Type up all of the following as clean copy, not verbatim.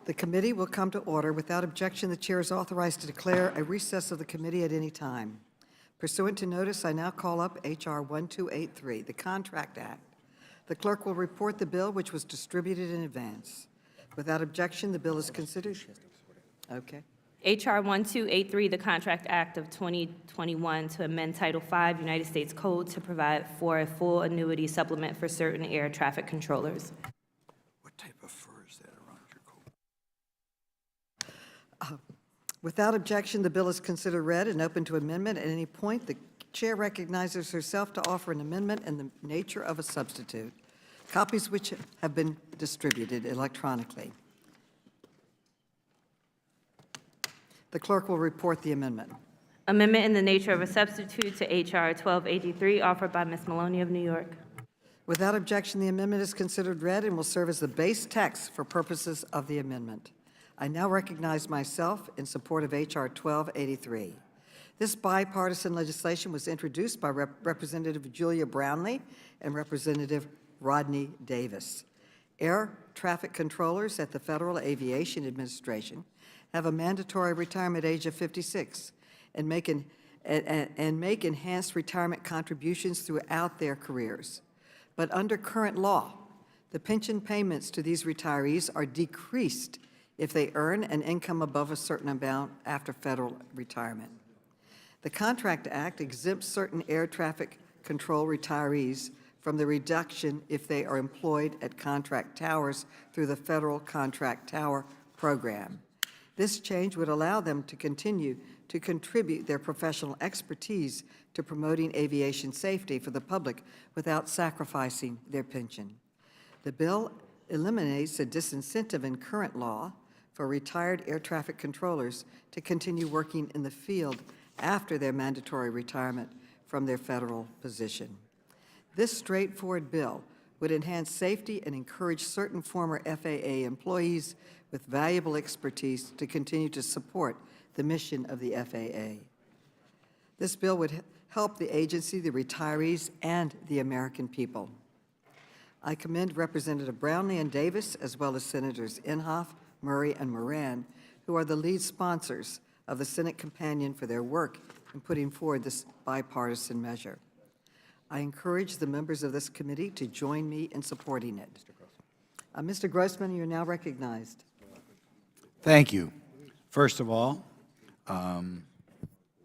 The committee will come to order. Without objection, the chair is authorized to declare a recess of the committee at any time. Pursuant to notice, I now call up H.R. 1283, the Contract Act. The clerk will report the bill, which was distributed in advance. Without objection, the bill is considered. Okay. H.R. 1283, the Contract Act of 2021 to amend Title V United States Code to provide for a full annuity supplement for certain air traffic controllers. What type of fur is that around your coat? Without objection, the bill is considered read and open to amendment. At any point, the chair recognizes herself to offer an amendment in the nature of a substitute, copies which have been distributed electronically. The clerk will report the amendment. Amendment in the nature of a substitute to H.R. 1283, offered by Ms. Maloney of New York. Without objection, the amendment is considered read and will serve as the base text for purposes of the amendment. I now recognize myself in support of H.R. 1283. This bipartisan legislation was introduced by Representative Julia Brownlee and Representative Rodney Davis. Air traffic controllers at the Federal Aviation Administration have a mandatory retirement age of 56 and make enhanced retirement contributions throughout their careers. But under current law, the pension payments to these retirees are decreased if they earn an income above a certain amount after federal retirement. The Contract Act exempts certain air traffic control retirees from the reduction if they are employed at contract towers through the Federal Contract Tower Program. This change would allow them to continue to contribute their professional expertise to promoting aviation safety for the public without sacrificing their pension. The bill eliminates a disincentive in current law for retired air traffic controllers to continue working in the field after their mandatory retirement from their federal position. This straightforward bill would enhance safety and encourage certain former FAA employees with valuable expertise to continue to support the mission of the FAA. This bill would help the agency, the retirees, and the American people. I commend Representative Brownlee and Davis, as well as Senators Inhofe, Murray, and Moran, who are the lead sponsors of the Senate Companion, for their work in putting forward this bipartisan measure. I encourage the members of this committee to join me in supporting it. Mr. Grossman, you're now recognized. Thank you. First of all,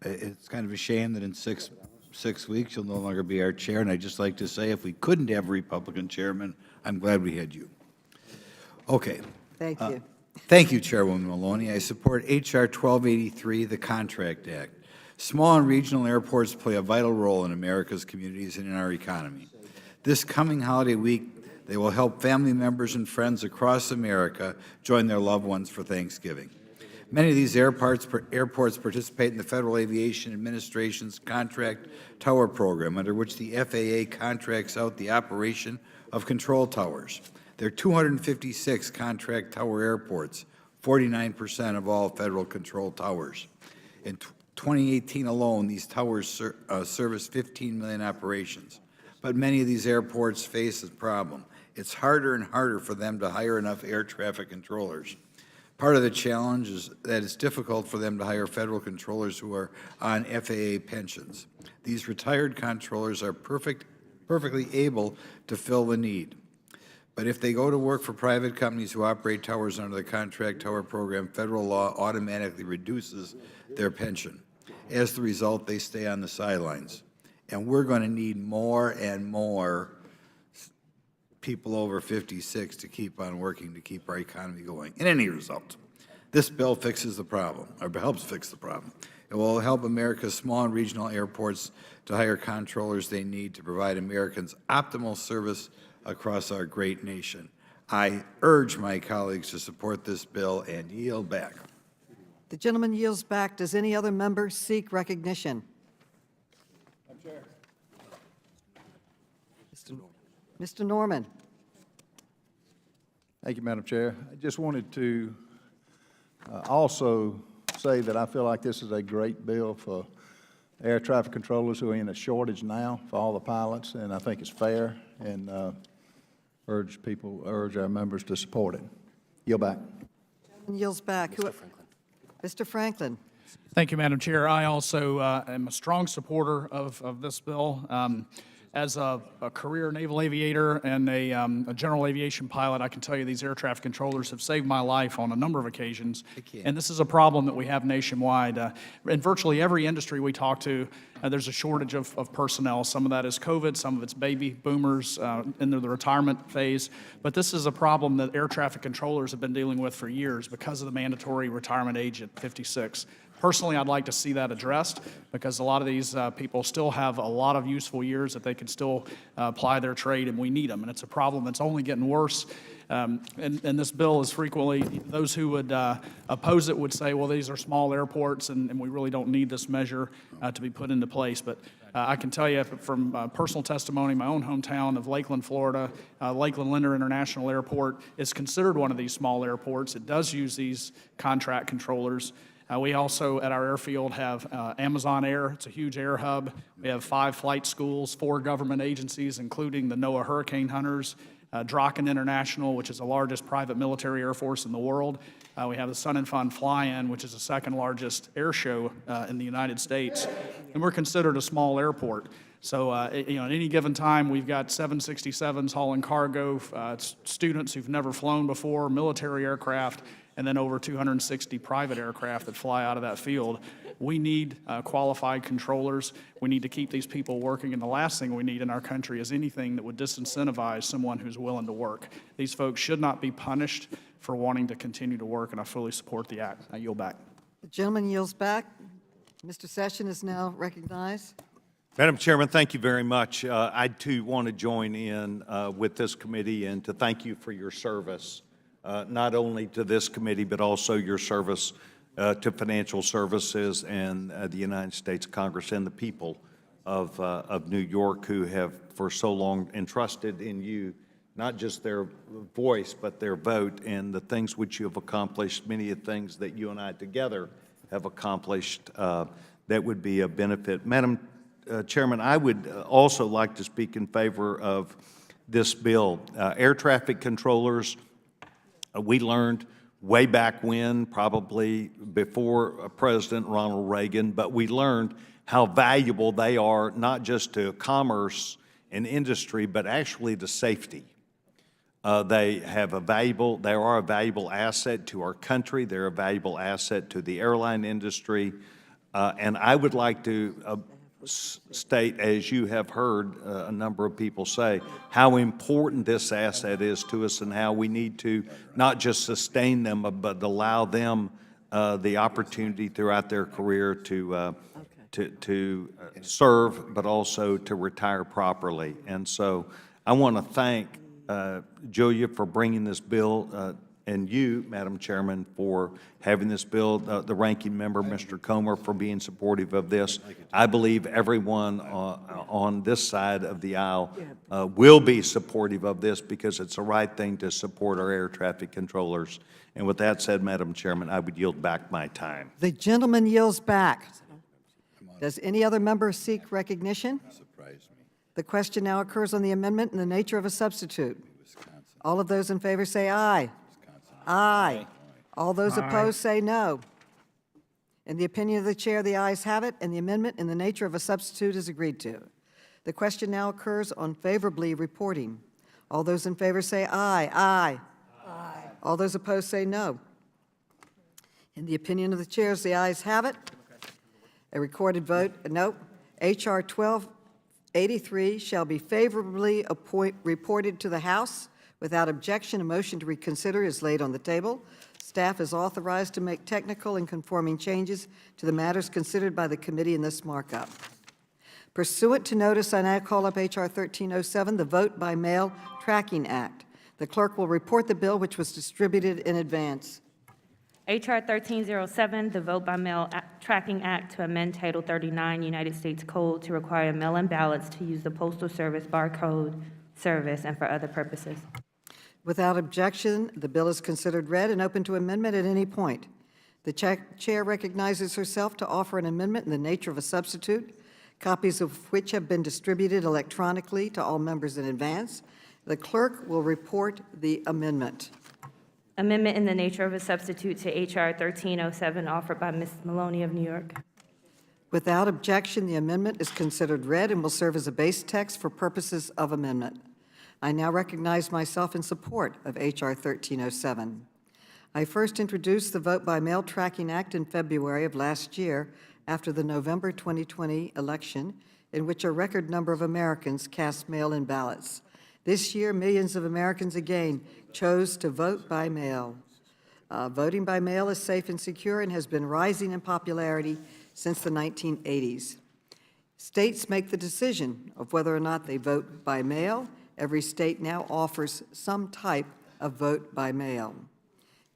it's kind of a shame that in six weeks you'll no longer be our chair, and I'd just like to say if we couldn't have a Republican chairman, I'm glad we had you. Okay. Thank you. Thank you, Chairwoman Maloney. I support H.R. 1283, the Contract Act. Small and regional airports play a vital role in America's communities and in our economy. This coming holiday week, they will help family members and friends across America join their loved ones for Thanksgiving. Many of these airports participate in the Federal Aviation Administration's Contract Tower Program, under which the FAA contracts out the operation of control towers. There are 256 contract tower airports, 49% of all federal control towers. In 2018 alone, these towers serviced 15 million operations. But many of these airports face a problem. It's harder and harder for them to hire enough air traffic controllers. Part of the challenge is that it's difficult for them to hire federal controllers who are on FAA pensions. These retired controllers are perfectly able to fill the need. But if they go to work for private companies who operate towers under the Contract Tower Program, federal law automatically reduces their pension. As the result, they stay on the sidelines. And we're going to need more and more people over 56 to keep on working to keep our economy going. In any result, this bill fixes the problem, or helps fix the problem. It will help America's small and regional airports to hire controllers they need to provide Americans optimal service across our great nation. I urge my colleagues to support this bill and yield back. The gentleman yields back. Does any other member seek recognition? Madam Chair. Mr. Norman. Thank you, Madam Chair. I just wanted to also say that I feel like this is a great bill for air traffic controllers who are in a shortage now for all the pilots, and I think it's fair, and urge our members to support it. Yield back. Yields back. Mr. Franklin. Thank you, Madam Chair. I also am a strong supporter of this bill. As a career naval aviator and a general aviation pilot, I can tell you these air traffic controllers have saved my life on a number of occasions. And this is a problem that we have nationwide. In virtually every industry we talk to, there's a shortage of personnel. Some of that is COVID, some of it's baby boomers into the retirement phase. But this is a problem that air traffic controllers have been dealing with for years because of the mandatory retirement age at 56. Personally, I'd like to see that addressed because a lot of these people still have a lot of useful years that they can still apply their trade, and we need them. And it's a problem that's only getting worse. And this bill is frequently, those who would oppose it would say, well, these are small airports, and we really don't need this measure to be put into place. But I can tell you from personal testimony, my own hometown of Lakeland, Florida, Lakeland Linder International Airport is considered one of these small airports. It does use these contract controllers. We also, at our airfield, have Amazon Air. It's a huge air hub. We have 5 flight schools, 4 government agencies, including the NOAA Hurricane Hunters, Draken International, which is the largest private military air force in the world. We have the Sun and Fun Fly-In, which is the second largest air show in the United States. And we're considered a small airport. So, at any given time, we've got 767s hauling cargo, students who've never flown before, military aircraft, and then over 260 private aircraft that fly out of that field. We need qualified controllers. We need to keep these people working, and the last thing we need in our country is anything that would disincentivize someone who's willing to work. These folks should not be punished for wanting to continue to work, and I fully support the act. I yield back. The gentleman yields back. Mr. Session is now recognized. Madam Chairman, thank you very much. I, too, want to join in with this committee and to thank you for your service. Not only to this committee, but also your service to financial services and the United States Congress and the people of New York who have for so long entrusted in you, not just their voice, but their vote and the things which you have accomplished, many of the things that you and I together have accomplished that would be a benefit. Madam Chairman, I would also like to speak in favor of this bill. Air traffic controllers, we learned way back when, probably before President Ronald Reagan, but we learned how valuable they are, not just to commerce and industry, but actually to safety. They are a valuable asset to our country. They're a valuable asset to the airline industry. And I would like to state, as you have heard a number of people say, how important this asset is to us and how we need to not just sustain them, but allow them the opportunity throughout their career to serve, but also to retire properly. And so I want to thank Julia for bringing this bill and you, Madam Chairman, for having this bill, the ranking member, Mr. Comer, for being supportive of this. I believe everyone on this side of the aisle will be supportive of this because it's the right thing to support our air traffic controllers. And with that said, Madam Chairman, I would yield back my time. The gentleman yields back. Does any other member seek recognition? The question now occurs on the amendment in the nature of a substitute. All of those in favor say aye. Aye. All those opposed say no. In the opinion of the chair, the ayes have it, and the amendment in the nature of a substitute is agreed to. The question now occurs on favorably reporting. All those in favor say aye. Aye. Aye. All those opposed say no. In the opinion of the chairs, the ayes have it. A recorded vote, no. H.R. 1283 shall be favorably reported to the House. Without objection, a motion to reconsider is laid on the table. Staff is authorized to make technical and conforming changes to the matters considered by the committee in this markup. Pursuant to notice, I now call up H.R. 1307, the Vote by Mail Tracking Act. The clerk will report the bill, which was distributed in advance. H.R. 1307, the Vote by Mail Tracking Act to amend Title 39 United States Code to require mail-in ballots to use the Postal Service barcode service and for other purposes. Without objection, the bill is considered read and open to amendment at any point. The chair recognizes herself to offer an amendment in the nature of a substitute, copies of which have been distributed electronically to all members in advance. The clerk will report the amendment. Amendment in the nature of a substitute to H.R. 1307, offered by Ms. Maloney of New York. Without objection, the amendment is considered read and will serve as a base text for purposes of amendment. I now recognize myself in support of H.R. 1307. I first introduced the Vote by Mail Tracking Act in February of last year after the November 2020 election, in which a record number of Americans cast mail-in ballots. This year, millions of Americans again chose to vote by mail. Voting by mail is safe and secure and has been rising in popularity since the 1980s. States make the decision of whether or not they vote by mail. Every state now offers some type of vote by mail.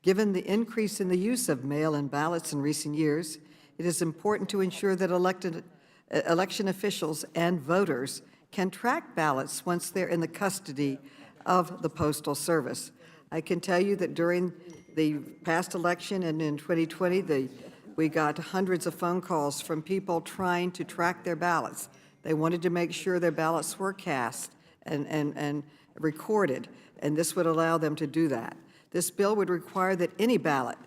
Given the increase in the use of mail-in ballots in recent years, it is important to ensure that election officials and voters can track ballots once they're in the custody of the Postal Service. I can tell you that during the past election and in 2020, we got hundreds of phone calls from people trying to track their ballots. They wanted to make sure their ballots were cast and recorded, and this would allow them to do that. This bill would require that any ballot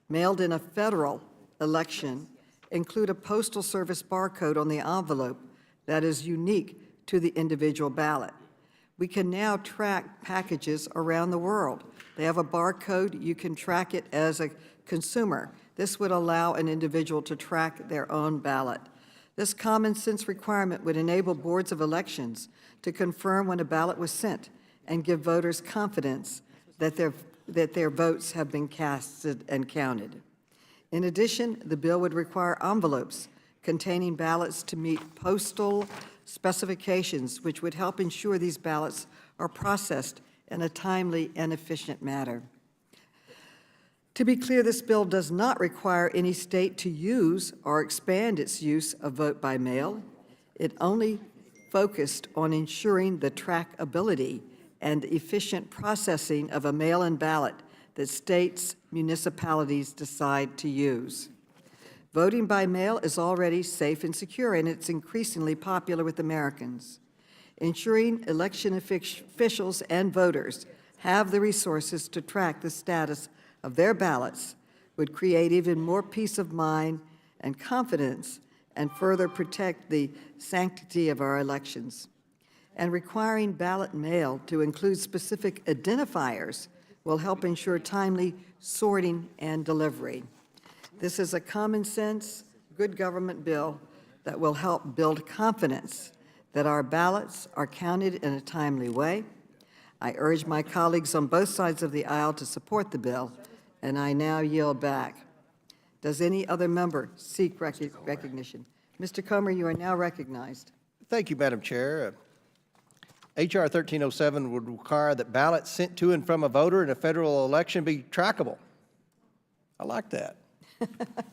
mailed in a federal election include a Postal Service barcode on the envelope that is unique to the individual ballot. We can now track packages around the world. They have a barcode. You can track it as a consumer. This would allow an individual to track their own ballot. This common sense requirement would enable boards of elections to confirm when a ballot was sent and give voters confidence that their votes have been casted and counted. In addition, the bill would require envelopes containing ballots to meet postal specifications, which would help ensure these ballots are processed in a timely and efficient manner. To be clear, this bill does not require any state to use or expand its use of vote by mail. It only focused on ensuring the trackability and efficient processing of a mail-in ballot that states, municipalities decide to use. Voting by mail is already safe and secure, and it's increasingly popular with Americans. Ensuring election officials and voters have the resources to track the status of their ballots would create even more peace of mind and confidence and further protect the sanctity of our elections. And requiring ballot mail to include specific identifiers will help ensure timely sorting and delivery. This is a common sense, good government bill that will help build confidence that our ballots are counted in a timely way. I urge my colleagues on both sides of the aisle to support the bill, and I now yield back. Does any other member seek recognition? Mr. Comer, you are now recognized. Thank you, Madam Chair. H.R. 1307 would require that ballots sent to and from a voter in a federal election be trackable. I like that.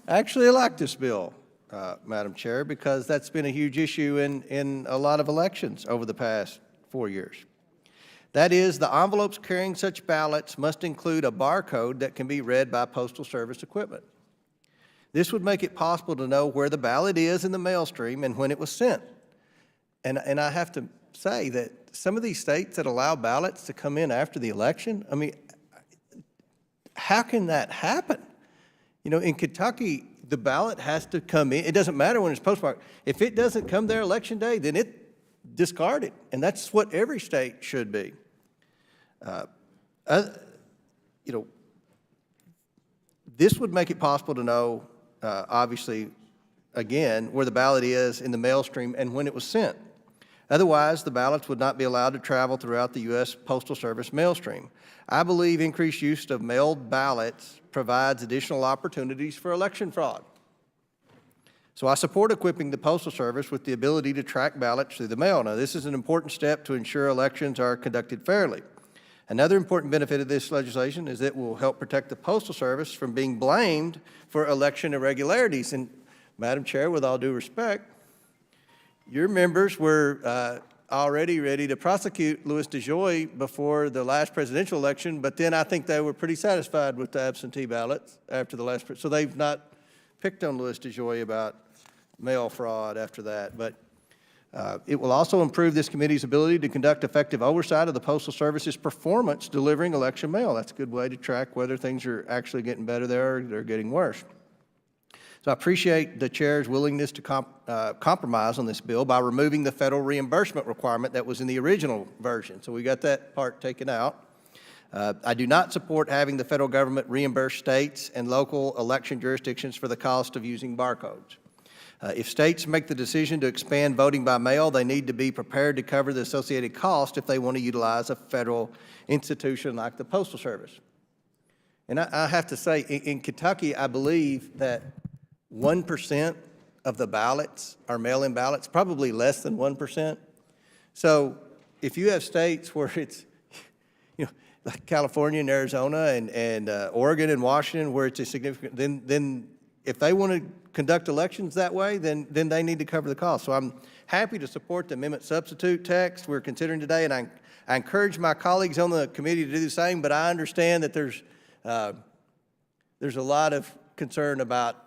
Actually, I like this bill, Madam Chair, because that's been a huge issue in a lot of elections over the past 4 years. That is, the envelopes carrying such ballots must include a barcode that can be read by Postal Service equipment. This would make it possible to know where the ballot is in the mail stream and when it was sent. And I have to say that some of these states that allow ballots to come in after the election, I mean, how can that happen? You know, in Kentucky, the ballot has to come in. It doesn't matter when it's postmarked. If it doesn't come there election day, then it's discarded. And that's what every state should be. You know, this would make it possible to know, obviously, again, where the ballot is in the mail stream and when it was sent. Otherwise, the ballots would not be allowed to travel throughout the U.S. Postal Service mail stream. I believe increased use of mailed ballots provides additional opportunities for election fraud. So I support equipping the Postal Service with the ability to track ballots through the mail. Now, this is an important step to ensure elections are conducted fairly. Another important benefit of this legislation is it will help protect the Postal Service from being blamed for election irregularities. And, Madam Chair, with all due respect, your members were already ready to prosecute Louis DeJoy before the last presidential election, but then I think they were pretty satisfied with the absentee ballots after the last, so they've not picked on Louis DeJoy about mail fraud after that. But It will also improve this committee's ability to conduct effective oversight of the Postal Service's performance delivering election mail. That's a good way to track whether things are actually getting better there or they're getting worse. So I appreciate the chair's willingness to compromise on this bill by removing the federal reimbursement requirement that was in the original version. So we got that part taken out. I do not support having the federal government reimburse states and local election jurisdictions for the cost of using barcodes. If states make the decision to expand voting by mail, they need to be prepared to cover the associated cost if they want to utilize a federal institution like the Postal Service. And I have to say, in Kentucky, I believe that 1% of the ballots are mail-in ballots, probably less than 1%. So if you have states where it's, like California and Arizona and Oregon and Washington, where it's a significant, then if they want to conduct elections that way, then they need to cover the cost. So I'm happy to support the amendment substitute text we're considering today, and I encourage my colleagues on the committee to do the same, but I understand that there's a lot of concern about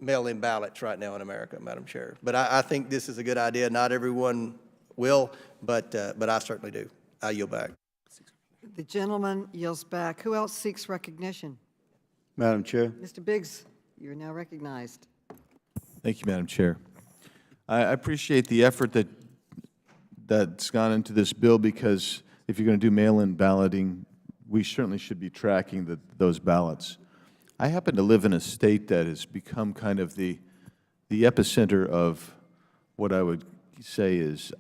mail-in ballots right now in America, Madam Chair. But I think this is a good idea. Not everyone will, but I certainly do. I yield back. The gentleman yields back. Who else seeks recognition? Madam Chair. Mr. Biggs, you are now recognized. Thank you, Madam Chair. I appreciate the effort that's gone into this bill, because if you're going to do mail-in balloting, we certainly should be tracking those ballots. I happen to live in a state that has become kind of the epicenter of what I would say is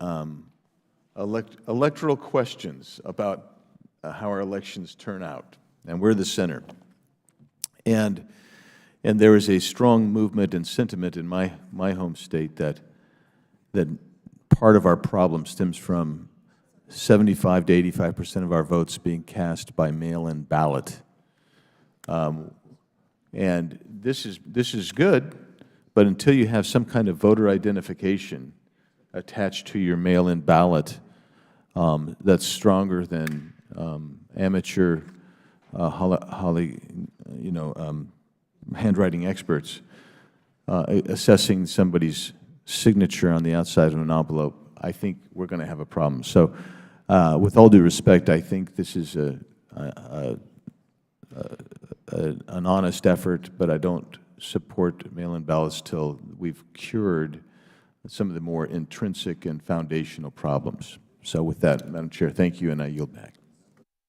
electoral questions about how our elections turn out, and we're the center. And there is a strong movement and sentiment in my home state that part of our problem stems from 75 to 85% of our votes being cast by mail-in ballot. And this is good, but until you have some kind of voter identification attached to your mail-in ballot that's stronger than amateur handwriting experts assessing somebody's signature on the outside of an envelope, I think we're going to have a problem. So with all due respect, I think this is an honest effort, but I don't support mail-in ballots till we've cured some of the more intrinsic and foundational problems. So with that, Madam Chair, thank you, and I yield back.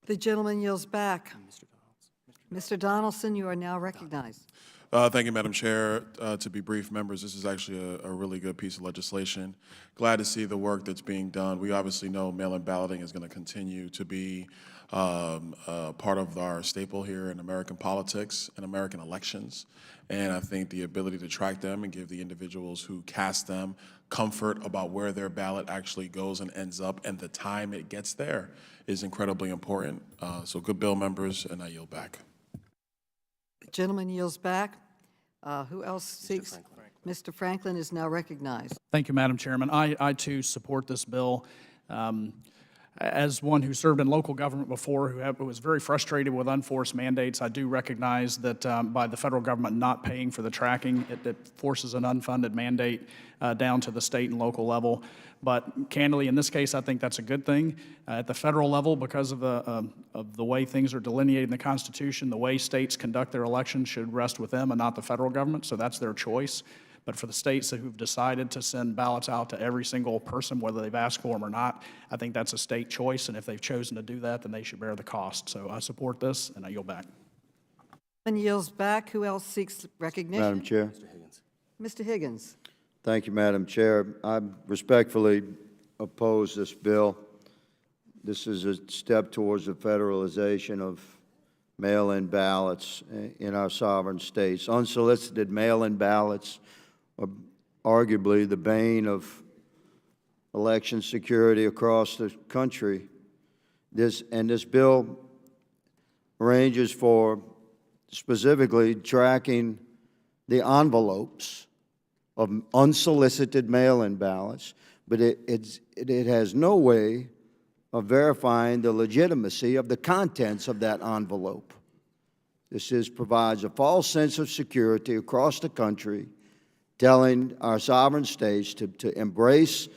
The gentleman yields back. Mr. Donaldson, you are now recognized. Thank you, Madam Chair. To be brief, members, this is actually a really good piece of legislation. Glad to see the work that's being done. We obviously know mail-in balloting is going to continue to be part of our staple here in American politics and American elections. And I think the ability to track them and give the individuals who cast them comfort about where their ballot actually goes and ends up and the time it gets there is incredibly important. So good bill, members, and I yield back. Gentleman yields back. Who else seeks? Mr. Franklin is now recognized. Thank you, Madam Chairman. I too support this bill. As one who served in local government before, who was very frustrated with unforced mandates, I do recognize that by the federal government not paying for the tracking, it forces an unfunded mandate down to the state and local level. But candidly, in this case, I think that's a good thing. At the federal level, because of the way things are delineated in the Constitution, the way states conduct their elections should rest with them and not the federal government, so that's their choice. But for the states who've decided to send ballots out to every single person, whether they've asked for them or not, I think that's a state choice, and if they've chosen to do that, then they should bear the cost. So I support this, and I yield back. And yields back. Who else seeks recognition? Madam Chair. Mr. Higgins. Thank you, Madam Chair. I respectfully oppose this bill. This is a step towards the federalization of mail-in ballots in our sovereign states. Unsolicited mail-in ballots are arguably the bane of election security across the country. This bill arranges for specifically tracking the envelopes of unsolicited mail-in ballots, but it has no way of verifying the legitimacy of the contents of that envelope. This provides a false sense of security across the country, telling our sovereign states to embrace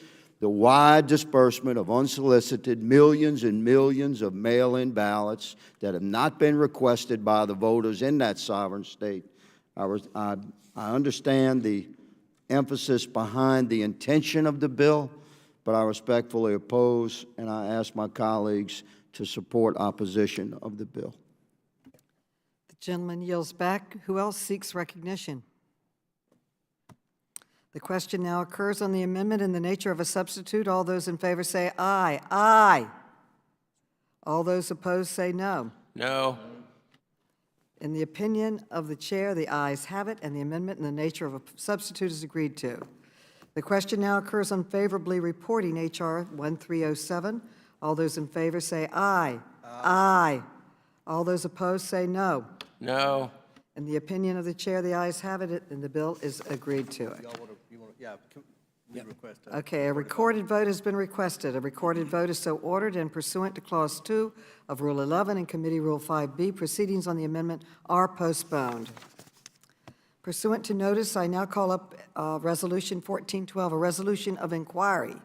the wide disbursement of unsolicited millions and millions of mail-in ballots that have not been requested by the voters in that sovereign state. I understand the emphasis behind the intention of the bill, but I respectfully oppose, and I ask my colleagues to support opposition of the bill. The gentleman yields back. Who else seeks recognition? The question now occurs on the amendment in the nature of a substitute. All those in favor say aye. Aye. All those opposed say no. No. In the opinion of the chair, the ayes have it, and the amendment in the nature of a substitute is agreed to. The question now occurs on favorably reporting H.R. 1307. All those in favor say aye. Aye. All those opposed say no. No. In the opinion of the chair, the ayes have it, and the bill is agreed to. Okay, a recorded vote has been requested. A recorded vote is so ordered, and pursuant to Clause 2 of Rule 11 and Committee Rule 5B, proceedings on the amendment are postponed. Pursuant to notice, I now call up Resolution 1412, a resolution of inquiry.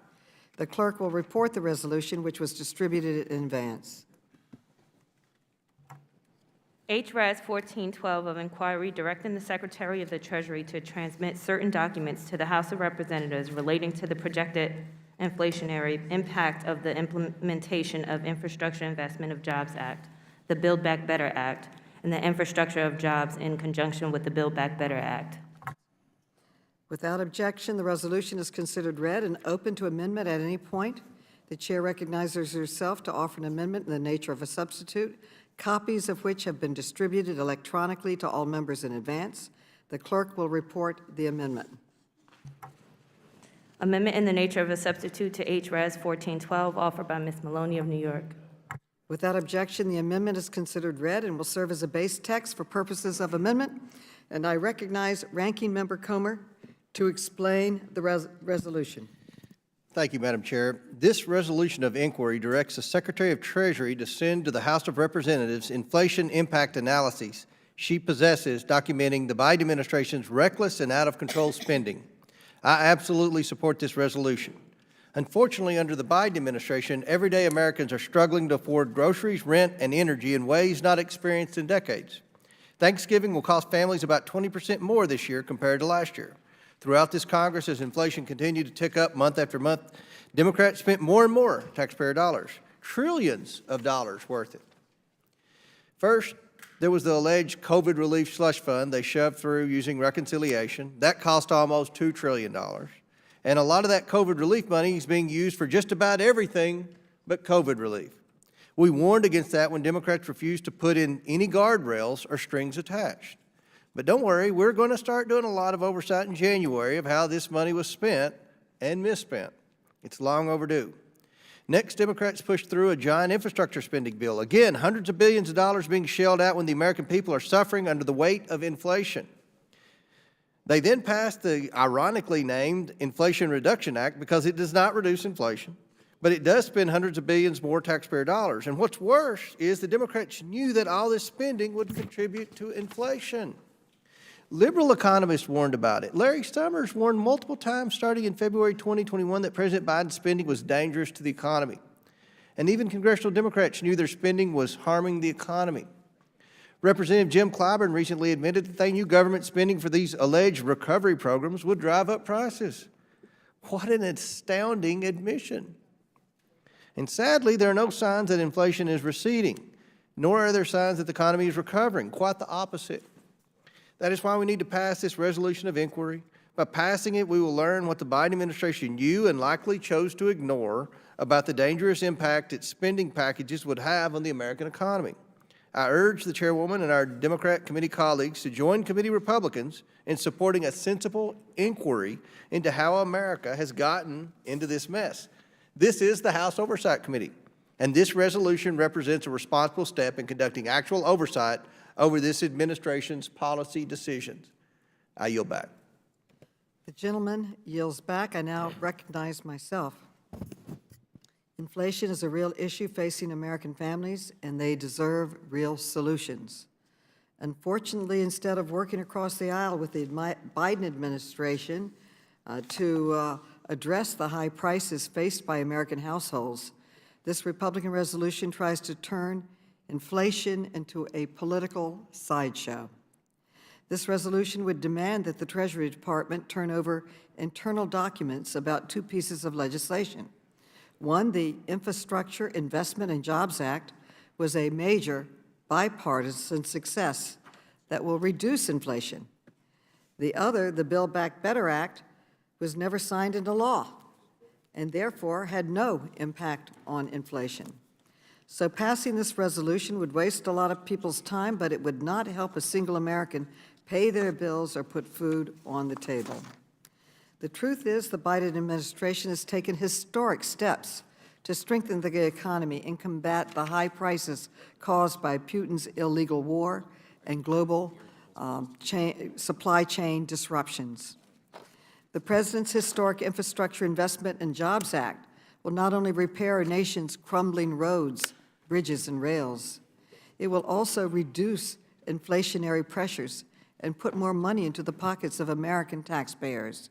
The clerk will report the resolution, which was distributed in advance. H.Res. 1412 of inquiry directing the Secretary of the Treasury to transmit certain documents to the House of Representatives relating to the projected inflationary impact of the implementation of Infrastructure Investment of Jobs Act, the Build Back Better Act, and the Infrastructure of Jobs in conjunction with the Build Back Better Act. Without objection, the resolution is considered read and open to amendment at any point. The chair recognizes herself to offer an amendment in the nature of a substitute, copies of which have been distributed electronically to all members in advance. The clerk will report the amendment. Amendment in the nature of a substitute to H.Res. 1412, offered by Ms. Maloney of New York. Without objection, the amendment is considered read and will serve as a base text for purposes of amendment. And I recognize Ranking Member Comer to explain the resolution. Thank you, Madam Chair. This resolution of inquiry directs the Secretary of Treasury to send to the House of Representatives inflation impact analyses she possesses documenting the Biden administration's reckless and out-of-control spending. I absolutely support this resolution. Unfortunately, under the Biden administration, everyday Americans are struggling to afford groceries, rent, and energy in ways not experienced in decades. Thanksgiving will cost families about 20% more this year compared to last year. Throughout this Congress, as inflation continued to tick up month after month, Democrats spent more and more taxpayer dollars, trillions of dollars worth it. First, there was the alleged COVID relief slush fund they shoved through using reconciliation. That cost almost $2 trillion. And a lot of that COVID relief money is being used for just about everything but COVID relief. We warned against that when Democrats refused to put in any guardrails or strings attached. But don't worry, we're going to start doing a lot of oversight in January of how this money was spent and misspent. It's long overdue. Next, Democrats pushed through a giant infrastructure spending bill. Again, hundreds of billions of dollars being shelled out when the American people are suffering under the weight of inflation. They then passed the ironically named Inflation Reduction Act because it does not reduce inflation, but it does spend hundreds of billions more taxpayer dollars. And what's worse is the Democrats knew that all this spending would contribute to inflation. Liberal economists warned about it. Larry Summers warned multiple times starting in February 2021 that President Biden's spending was dangerous to the economy. And even congressional Democrats knew their spending was harming the economy. Representative Jim Clyburn recently admitted that they knew government spending for these alleged recovery programs would drive up prices. What an astounding admission. And sadly, there are no signs that inflation is receding, nor are there signs that the economy is recovering. Quite the opposite. That is why we need to pass this resolution of inquiry. By passing it, we will learn what the Biden administration knew and likely chose to ignore about the dangerous impact its spending packages would have on the American economy. I urge the chairwoman and our Democrat committee colleagues to join committee Republicans in supporting a sensible inquiry into how America has gotten into this mess. This is the House Oversight Committee, and this resolution represents a responsible step in conducting actual oversight over this administration's policy decisions. I yield back. The gentleman yields back. I now recognize myself. Inflation is a real issue facing American families, and they deserve real solutions. Unfortunately, instead of working across the aisle with the Biden administration to address the high prices faced by American households, this Republican resolution tries to turn inflation into a political sideshow. This resolution would demand that the Treasury Department turn over internal documents about two pieces of legislation. One, the Infrastructure Investment and Jobs Act, was a major bipartisan success that will reduce inflation. The other, the Build Back Better Act, was never signed into law and therefore had no impact on inflation. So passing this resolution would waste a lot of people's time, but it would not help a single American pay their bills or put food on the table. The truth is the Biden administration has taken historic steps to strengthen the economy and combat the high prices caused by Putin's illegal war and global supply chain disruptions. The President's historic Infrastructure Investment and Jobs Act will not only repair our nation's crumbling roads, bridges, and rails, it will also reduce inflationary pressures and put more money into the pockets of American taxpayers.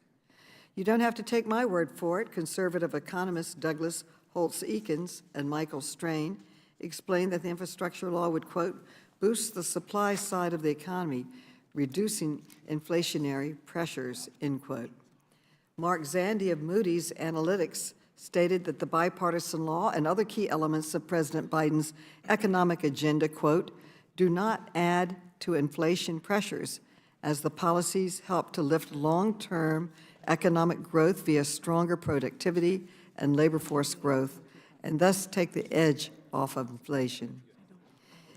You don't have to take my word for it. Conservative economists Douglas Holtz-Eakins and Michael Strain explained that the infrastructure law would, quote, boost the supply side of the economy, reducing inflationary pressures, end quote. Mark Zandi of Moody's Analytics stated that the bipartisan law and other key elements of President Biden's economic agenda, quote, do not add to inflation pressures as the policies help to lift long-term economic growth via stronger productivity and labor force growth, and thus take the edge off of inflation.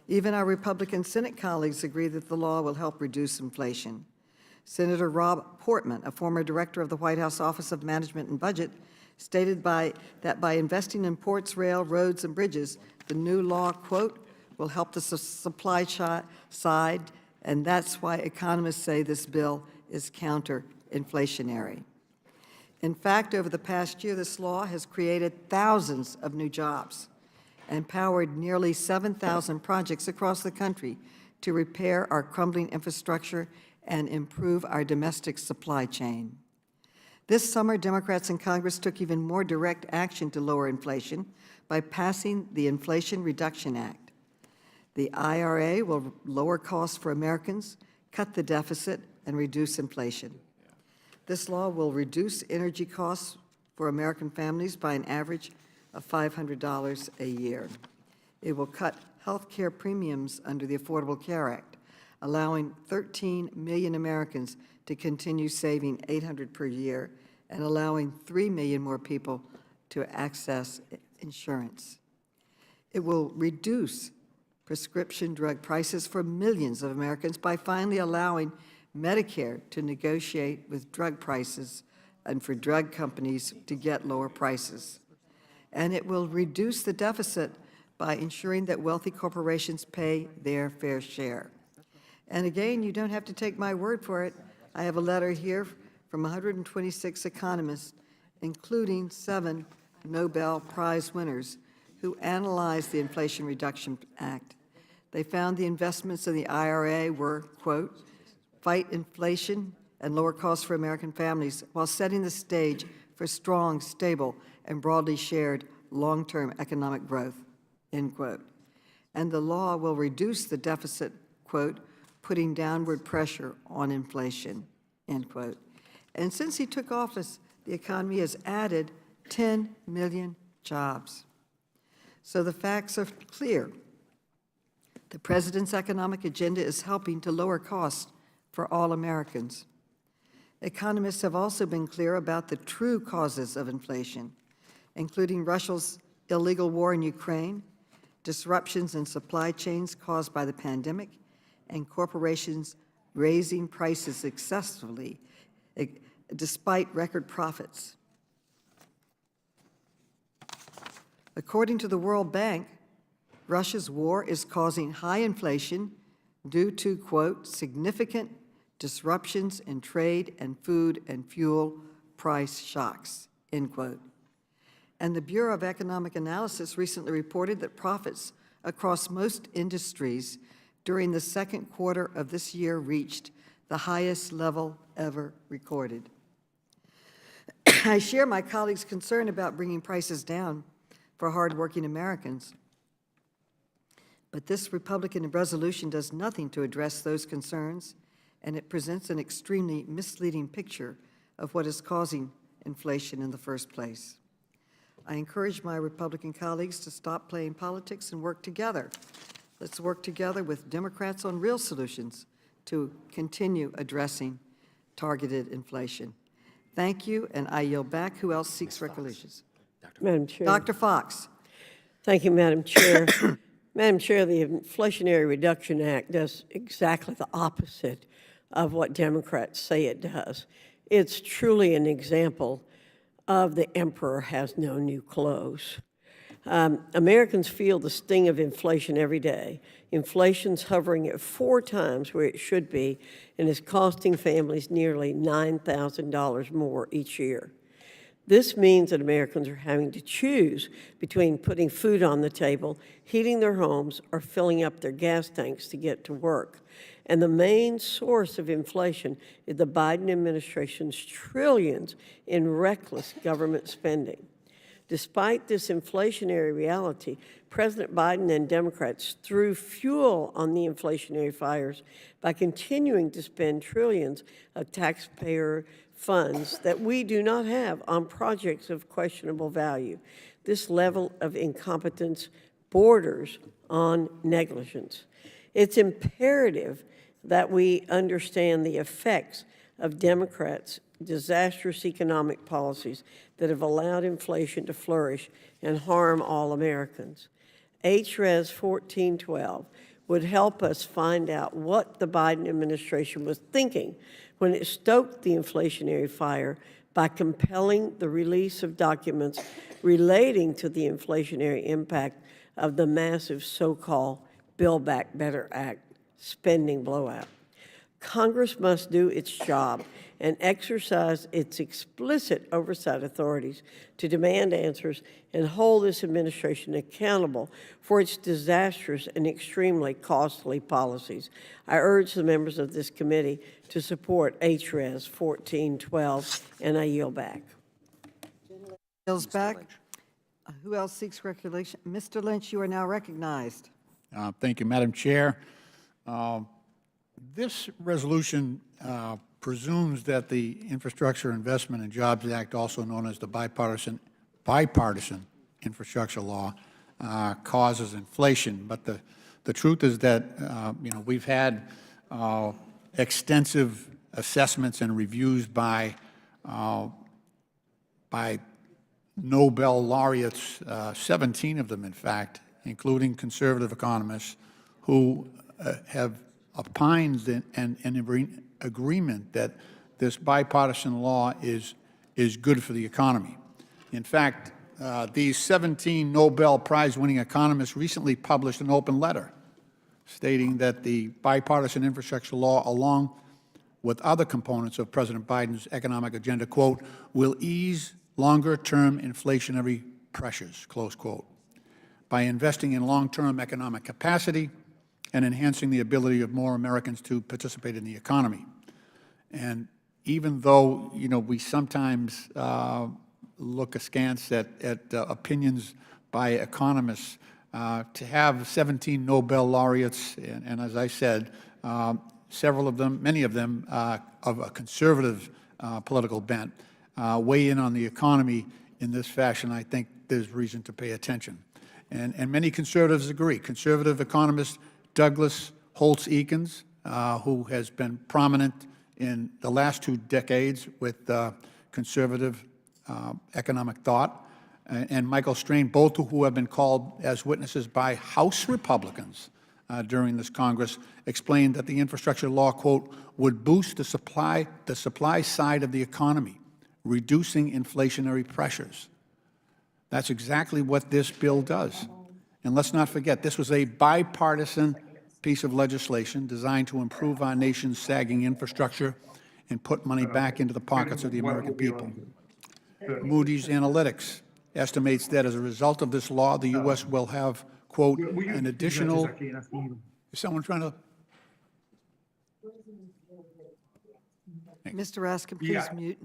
Even our Republican Senate colleagues agree that the law will help reduce inflation. Senator Rob Portman, a former director of the White House Office of Management and Budget, stated that by investing in ports, rail, roads, and bridges, the new law, quote, will help the supply side, and that's why economists say this bill is counter-inflationary. In fact, over the past year, this law has created thousands of new jobs and powered nearly 7,000 projects across the country to repair our crumbling infrastructure and improve our domestic supply chain. This summer, Democrats in Congress took even more direct action to lower inflation by passing the Inflation Reduction Act. The IRA will lower costs for Americans, cut the deficit, and reduce inflation. This law will reduce energy costs for American families by an average of $500 a year. It will cut health care premiums under the Affordable Care Act, allowing 13 million Americans to continue saving $800 per year and allowing 3 million more people to access insurance. It will reduce prescription drug prices for millions of Americans by finally allowing Medicare to negotiate with drug prices and for drug companies to get lower prices. And it will reduce the deficit by ensuring that wealthy corporations pay their fair share. And again, you don't have to take my word for it. I have a letter here from 126 economists, including 7 Nobel Prize winners, who analyzed the Inflation Reduction Act. They found the investments in the IRA were, quote, fight inflation and lower costs for American families while setting the stage for strong, stable, and broadly shared long-term economic growth, end quote. And the law will reduce the deficit, quote, putting downward pressure on inflation, end quote. And since he took office, the economy has added 10 million jobs. So the facts are clear. The President's economic agenda is helping to lower costs for all Americans. Economists have also been clear about the true causes of inflation, including Russia's illegal war in Ukraine, disruptions in supply chains caused by the pandemic, and corporations raising prices excessively despite record profits. According to the World Bank, Russia's war is causing high inflation due to, quote, significant disruptions in trade and food and fuel price shocks, end quote. And the Bureau of Economic Analysis recently reported that profits across most industries during the second quarter of this year reached the highest level ever recorded. I share my colleagues' concern about bringing prices down for hardworking Americans. But this Republican resolution does nothing to address those concerns, and it presents an extremely misleading picture of what is causing inflation in the first place. I encourage my Republican colleagues to stop playing politics and work together. Let's work together with Democrats on real solutions to continue addressing targeted inflation. Thank you, and I yield back. Who else seeks recollections? Madam Chair. Dr. Fox. Thank you, Madam Chair. Madam Chair, the Inflationary Reduction Act does exactly the opposite of what Democrats say it does. It's truly an example of the emperor has no new clothes. Americans feel the sting of inflation every day. Inflation's hovering at 4 times where it should be and is costing families nearly $9,000 more each year. This means that Americans are having to choose between putting food on the table, heating their homes, or filling up their gas tanks to get to work. And the main source of inflation is the Biden administration's trillions in reckless government spending. Despite this inflationary reality, President Biden and Democrats threw fuel on the inflationary fires by continuing to spend trillions of taxpayer funds that we do not have on projects of questionable value. This level of incompetence borders on negligence. It's imperative that we understand the effects of Democrats' disastrous economic policies that have allowed inflation to flourish and harm all Americans. HRES 1412 would help us find out what the Biden administration was thinking when it stoked the inflationary fire by compelling the release of documents relating to the inflationary impact of the massive so-called Build Back Better Act spending blowout. Congress must do its job and exercise its explicit oversight authorities to demand answers and hold this administration accountable for its disastrous and extremely costly policies. I urge the members of this committee to support HRES 1412, and I yield back. Yields back. Who else seeks recollection? Mr. Lynch, you are now recognized. Thank you, Madam Chair. This resolution presumes that the Infrastructure Investment and Jobs Act, also known as the bipartisan infrastructure law, causes inflation. But the truth is that we've had extensive assessments and reviews by Nobel laureates, 17 of them, in fact, including conservative economists, who have opined and in agreement that this bipartisan law is good for the economy. In fact, these 17 Nobel Prize-winning economists recently published an open letter stating that the bipartisan infrastructure law, along with other components of President Biden's economic agenda, quote, will ease longer-term inflationary pressures, close quote, by investing in long-term economic capacity and enhancing the ability of more Americans to participate in the economy. And even though, we sometimes look askance at opinions by economists, to have 17 Nobel laureates, and as I said, several of them, many of them of a conservative political bent, weigh in on the economy in this fashion, I think there's reason to pay attention. And many conservatives agree. Conservative economist Douglas Holtz-Eakins, who has been prominent in the last 2 decades with conservative economic thought, and Michael Strain, both who have been called as witnesses by House Republicans during this Congress, explained that the infrastructure law, quote, would boost the supply side of the economy, reducing inflationary pressures. That's exactly what this bill does. And let's not forget, this was a bipartisan piece of legislation designed to improve our nation's sagging infrastructure and put money back into the pockets of the American people. Moody's Analytics estimates that as a result of this law, the U.S. will have, quote, an additional... Is someone trying to... Mr. Raskin, please mute.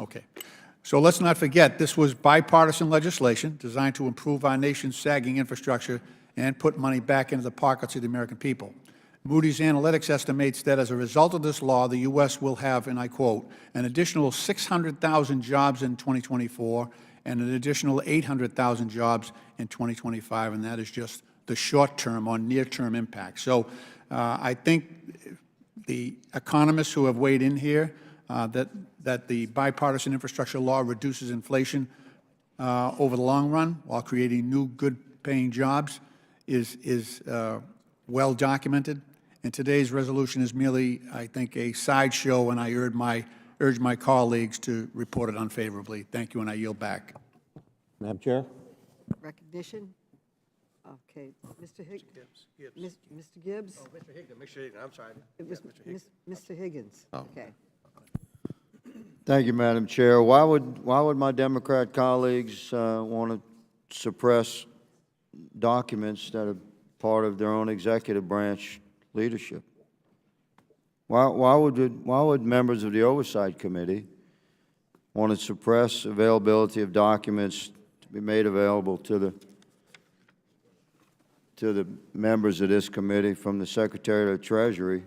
Okay. So let's not forget, this was bipartisan legislation designed to improve our nation's sagging infrastructure and put money back into the pockets of the American people. Moody's Analytics estimates that as a result of this law, the U.S. will have, and I quote, an additional 600,000 jobs in 2024 and an additional 800,000 jobs in 2025, and that is just the short-term or near-term impact. So I think the economists who have weighed in here that the bipartisan infrastructure law reduces inflation over the long run while creating new good-paying jobs is well documented. And today's resolution is merely, I think, a sideshow, and I urge my colleagues to report it unfavorably. Thank you, and I yield back. Madam Chair? Recognition? Okay, Mr. Higgins. Mr. Gibbs? Oh, Mr. Higgins, I'm sorry. It was Mr. Higgins. Okay. Thank you, Madam Chair. Why would my Democrat colleagues want to suppress documents that are part of their own executive branch leadership? Why would members of the Oversight Committee want to suppress availability of documents to be made available to the members of this committee from the Secretary of the Treasury,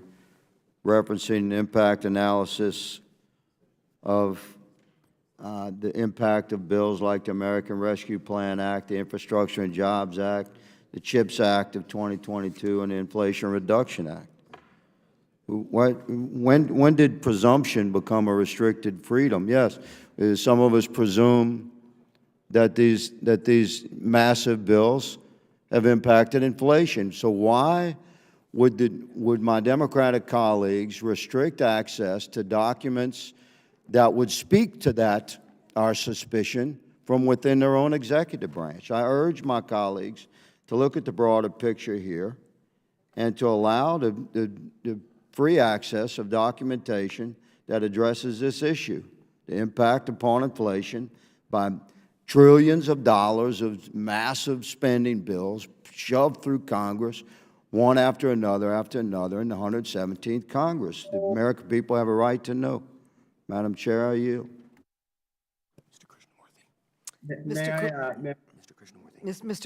referencing impact analysis of the impact of bills like the American Rescue Plan Act, the Infrastructure and Jobs Act, the CHIPS Act of 2022, and the Inflation Reduction Act? When did presumption become a restricted freedom? Yes, some of us presume that these massive bills have impacted inflation. So why would my Democratic colleagues restrict access to documents that would speak to that, our suspicion, from within their own executive branch? I urge my colleagues to look at the broader picture here and to allow the free access of documentation that addresses this issue, the impact upon inflation by trillions of dollars of massive spending bills shoved through Congress, one after another in the 117th Congress. The American people have a right to know. Madam Chair, I yield. Mr.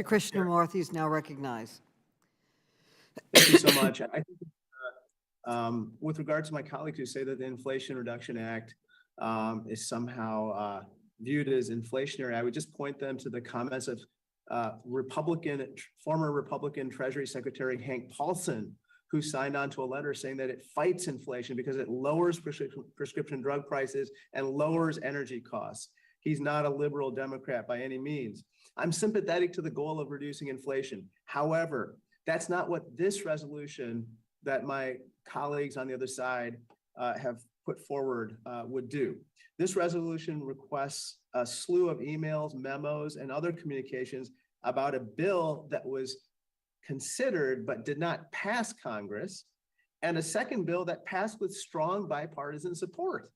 Krishnamurthy is now recognized. Thank you so much. I think with regard to my colleagues who say that the Inflation Reduction Act is somehow viewed as inflationary, I would just point them to the comments of former Republican Treasury Secretary Hank Paulson, who signed on to a letter saying that it fights inflation because it lowers prescription drug prices and lowers energy costs. He's not a liberal Democrat by any means. I'm sympathetic to the goal of reducing inflation. However, that's not what this resolution that my colleagues on the other side have put forward would do. This resolution requests a slew of emails, memos, and other communications about a bill that was considered but did not pass Congress, and a second bill that passed with strong bipartisan support.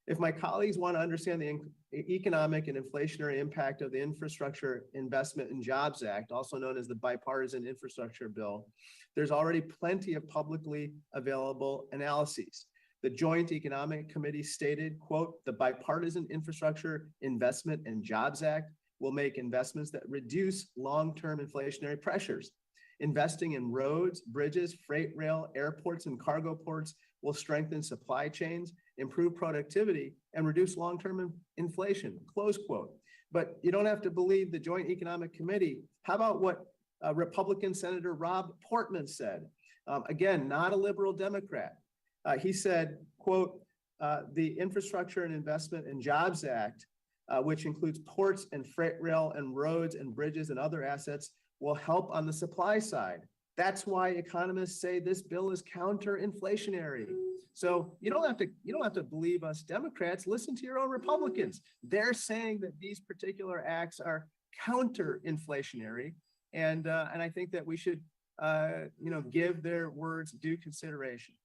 If my colleagues want to understand the economic and inflationary impact of the Infrastructure Investment and Jobs Act, also known as the Bipartisan Infrastructure Bill, there's already plenty of publicly available analyses. The Joint Economic Committee stated, quote, "The Bipartisan Infrastructure Investment and Jobs Act will make investments that reduce long-term inflationary pressures. Investing in roads, bridges, freight rail, airports, and cargo ports will strengthen supply chains, improve productivity, and reduce long-term inflation," close quote. But you don't have to believe the Joint Economic Committee. How about what Republican Senator Rob Portman said? Again, not a liberal Democrat. He said, quote, "The Infrastructure and Investment and Jobs Act, which includes ports and freight rail and roads and bridges and other assets, will help on the supply side. That's why economists say this bill is counter-inflationary." So you don't have to believe us Democrats. Listen to your own Republicans. They're saying that these particular acts are counter-inflationary, and I think that we should give their words due consideration.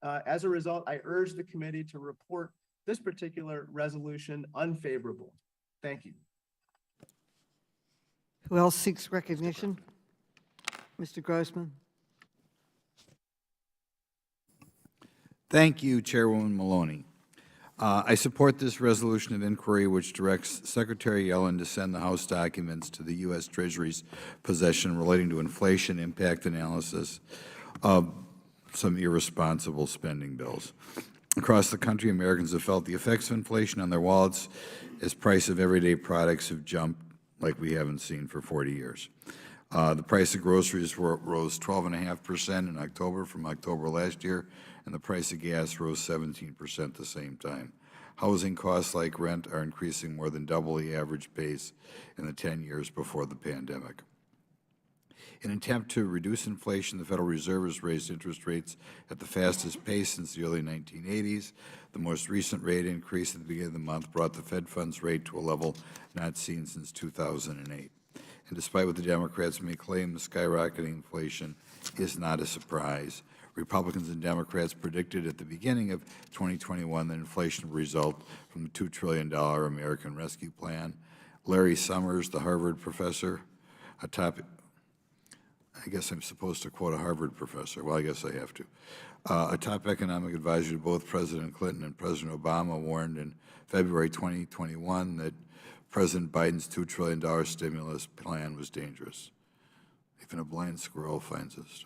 As a result, I urge the committee to report this particular resolution unfavorable. Thank you. Who else seeks recognition? Mr. Grossman. Thank you, Chairwoman Maloney. I support this resolution of inquiry, which directs Secretary Yellen to send the House documents to the U.S. Treasury's possession relating to inflation impact analysis of some irresponsible spending bills. Across the country, Americans have felt the effects of inflation on their wallets as price of everyday products have jumped like we haven't seen for 40 years. The price of groceries rose 12.5% in October from October last year, and the price of gas rose 17% at the same time. Housing costs like rent are increasing more than double the average pace in the 10 years before the pandemic. In an attempt to reduce inflation, the Federal Reserve has raised interest rates at the fastest pace since the early 1980s. The most recent rate increase at the beginning of the month brought the Fed funds rate to a level not seen since 2008. And despite what the Democrats may claim, the skyrocketing inflation is not a surprise. Republicans and Democrats predicted at the beginning of 2021 that inflation would result from the $2 trillion American Rescue Plan. Larry Summers, the Harvard professor, I guess I'm supposed to quote a Harvard professor. Well, I guess I have to. A top economic advisor to both President Clinton and President Obama warned in February 2021 that President Biden's $2 trillion stimulus plan was dangerous. Even a blind squirrel finds this.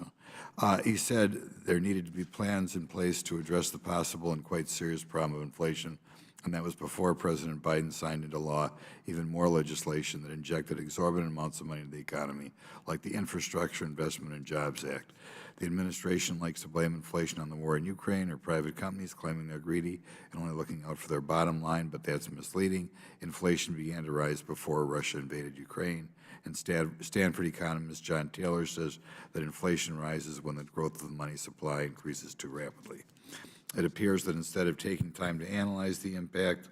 He said there needed to be plans in place to address the possible and quite serious problem of inflation, and that was before President Biden signed into law even more legislation that injected exorbitant amounts of money into the economy, like the Infrastructure Investment and Jobs Act. The administration likes to blame inflation on the war in Ukraine or private companies claiming they're greedy and only looking out for their bottom line, but that's misleading. Inflation began to rise before Russia invaded Ukraine. And Stanford economist John Taylor says that inflation rises when the growth of the money supply increases too rapidly. It appears that instead of taking time to analyze the impact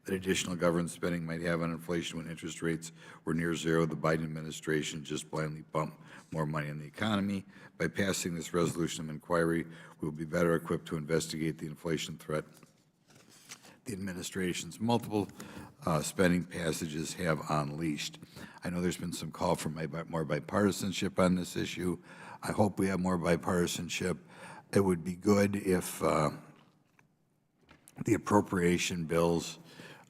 that additional government spending might have on inflation when interest rates were near zero, the Biden administration just blindly pumped more money in the economy. By passing this resolution of inquiry, we will be better equipped to investigate the inflation threat the administration's multiple spending passages have unleashed. I know there's been some call for more bipartisanship on this issue. I hope we have more bipartisanship. It would be good if the appropriation bills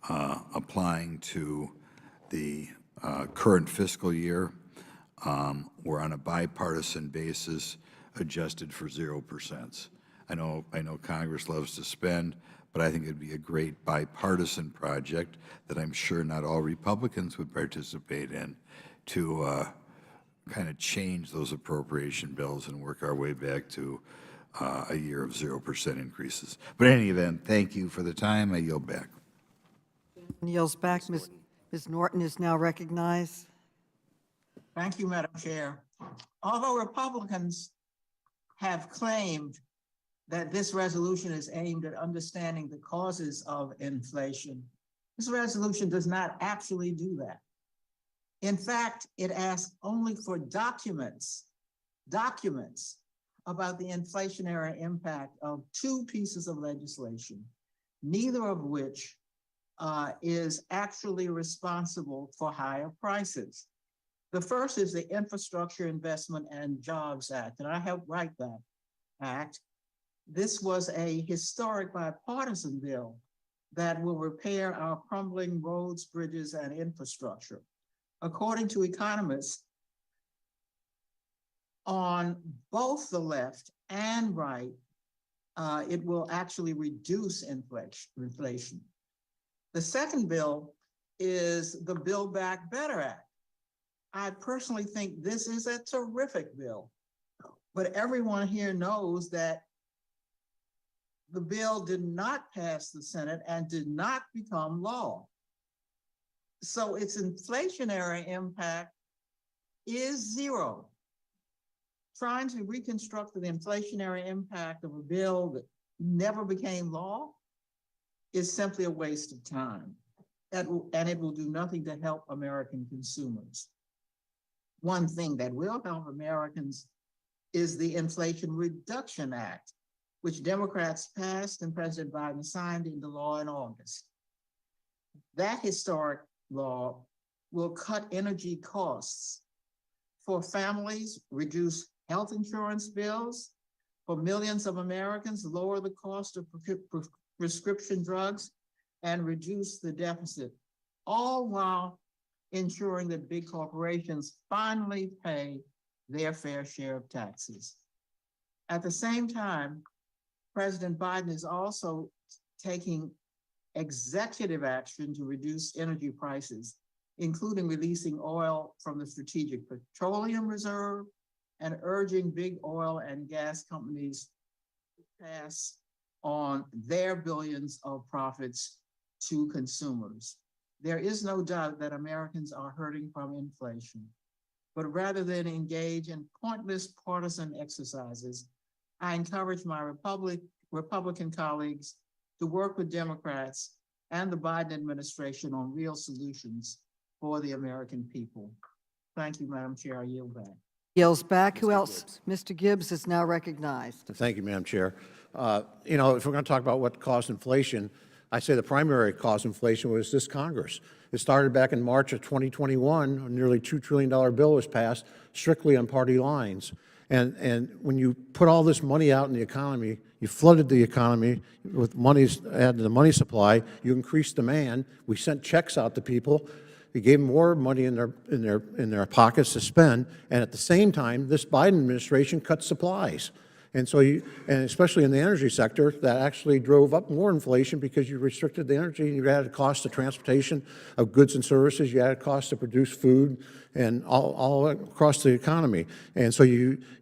applying to the current fiscal year were on a bipartisan basis, adjusted for 0%. I know Congress loves to spend, but I think it'd be a great bipartisan project that I'm sure not all Republicans would participate in to kind of change those appropriation bills and work our way back to a year of 0% increases. But in any event, thank you for the time. I yield back. Yields back. Ms. Norton is now recognized. Thank you, Madam Chair. Although Republicans have claimed that this resolution is aimed at understanding the causes of inflation, this resolution does not actually do that. In fact, it asks only for documents about the inflationary impact of two pieces of legislation, neither of which is actually responsible for higher prices. The first is the Infrastructure Investment and Jobs Act, and I helped write that act. This was a historic bipartisan bill that will repair our crumbling roads, bridges, and infrastructure. According to economists on both the left and right, it will actually reduce inflation. The second bill is the Build Back Better Act. I personally think this is a terrific bill, but everyone here knows that the bill did not pass the Senate and did not become law. So its inflationary impact is zero. Trying to reconstruct the inflationary impact of a bill that never became law is simply a waste of time, and it will do nothing to help American consumers. One thing that will help Americans is the Inflation Reduction Act, which Democrats passed and President Biden signed into law in August. That historic law will cut energy costs for families, reduce health insurance bills, for millions of Americans, lower the cost of prescription drugs and reduce the deficit, all while ensuring that big corporations finally pay their fair share of taxes. At the same time, President Biden is also taking executive action to reduce energy prices, including releasing oil from the Strategic Petroleum Reserve and urging big oil and gas companies to pass on their billions of profits to consumers. There is no doubt that Americans are hurting from inflation, but rather than engage in pointless partisan exercises, I encourage my Republican colleagues to work with Democrats and the Biden administration on real solutions for the American people. Thank you, Madam Chair. I yield back. Yields back. Who else? Mr. Gibbs is now recognized. Thank you, Madam Chair. You know, if we're going to talk about what caused inflation, I say the primary cause of inflation was this Congress. It started back in March of 2021. A nearly $2 trillion bill was passed strictly on party lines. And when you put all this money out in the economy, you flooded the economy with monies, added to the money supply, you increased demand, we sent checks out to people, we gave them more money in their pockets to spend, and at the same time, this Biden administration cut supplies. And so and especially in the energy sector, that actually drove up more inflation because you restricted the energy, you added cost of transportation of goods and services, you added cost to produce food, and all across the economy. And so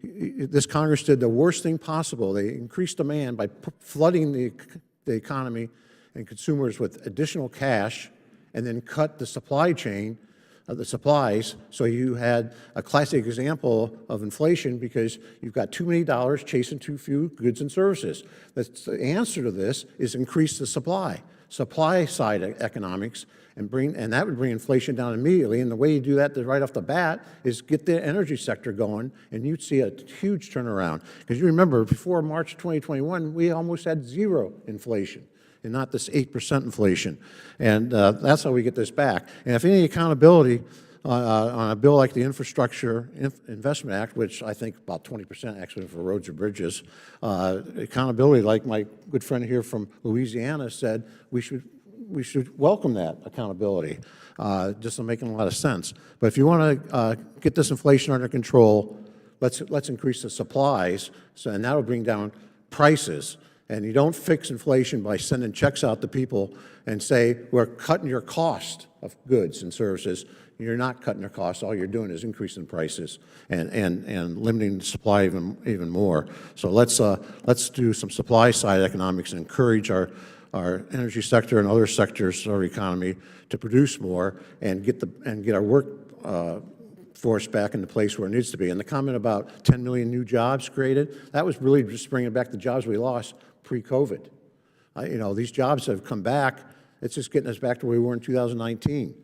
this Congress did the worst thing possible. They increased demand by flooding the economy and consumers with additional cash, and then cut the supply chain of the supplies. So you had a classic example of inflation because you've got too many dollars chasing too few goods and services. The answer to this is increase the supply side economics, and that would bring inflation down immediately. And the way you do that right off the bat is get the energy sector going, and you'd see a huge turnaround. Because you remember, before March 2021, we almost had zero inflation, and not this 8% inflation. And that's how we get this back. And if any accountability on a bill like the Infrastructure Investment Act, which I think about 20% actually for roads or bridges, accountability, like my good friend here from Louisiana said, we should welcome that accountability. Just making a lot of sense. But if you want to get this inflation under control, let's increase the supplies, and that will bring down prices. And you don't fix inflation by sending checks out to people and say, we're cutting your cost of goods and services. You're not cutting their costs. All you're doing is increasing prices and limiting the supply even more. So let's do some supply side economics and encourage our energy sector and other sectors of our economy to produce more and get our work force back in the place where it needs to be. And the comment about 10 million new jobs created, that was really just bringing back the jobs we lost pre-COVID. You know, these jobs have come back. It's just getting us back to where we were in 2019.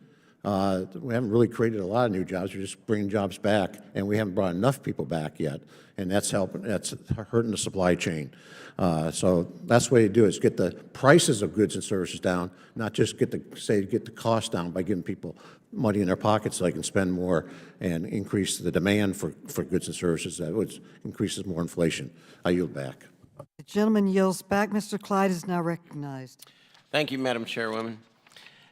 We haven't really created a lot of new jobs. We're just bringing jobs back, and we haven't brought enough people back yet. And that's hurting the supply chain. So that's the way to do it, is get the prices of goods and services down, not just get the cost down by giving people money in their pockets so they can spend more and increase the demand for goods and services. That increases more inflation. I yield back. The gentleman yields back. Mr. Clyde is now recognized. Thank you, Madam Chairwoman.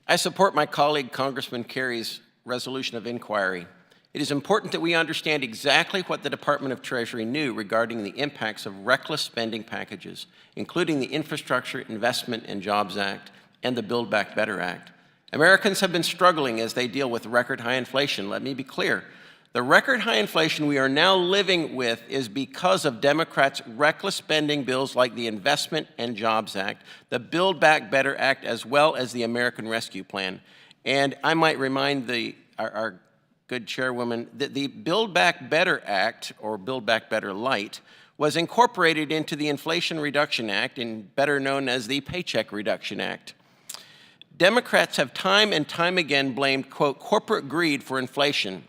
I support my colleague Congressman Kerry's resolution of inquiry. It is important that we understand exactly what the Department of Treasury knew regarding the impacts of reckless spending packages, including the Infrastructure Investment and Jobs Act and the Build Back Better Act. Americans have been struggling as they deal with record high inflation. Let me be clear. The record high inflation we are now living with is because of Democrats' reckless spending bills like the Investment and Jobs Act, the Build Back Better Act, as well as the American Rescue Plan. And I might remind our good chairwoman that the Build Back Better Act, or Build Back Better Light, was incorporated into the Inflation Reduction Act, and better known as the Paycheck Reduction Act. Democrats have time and time again blamed, quote, corporate greed for inflation.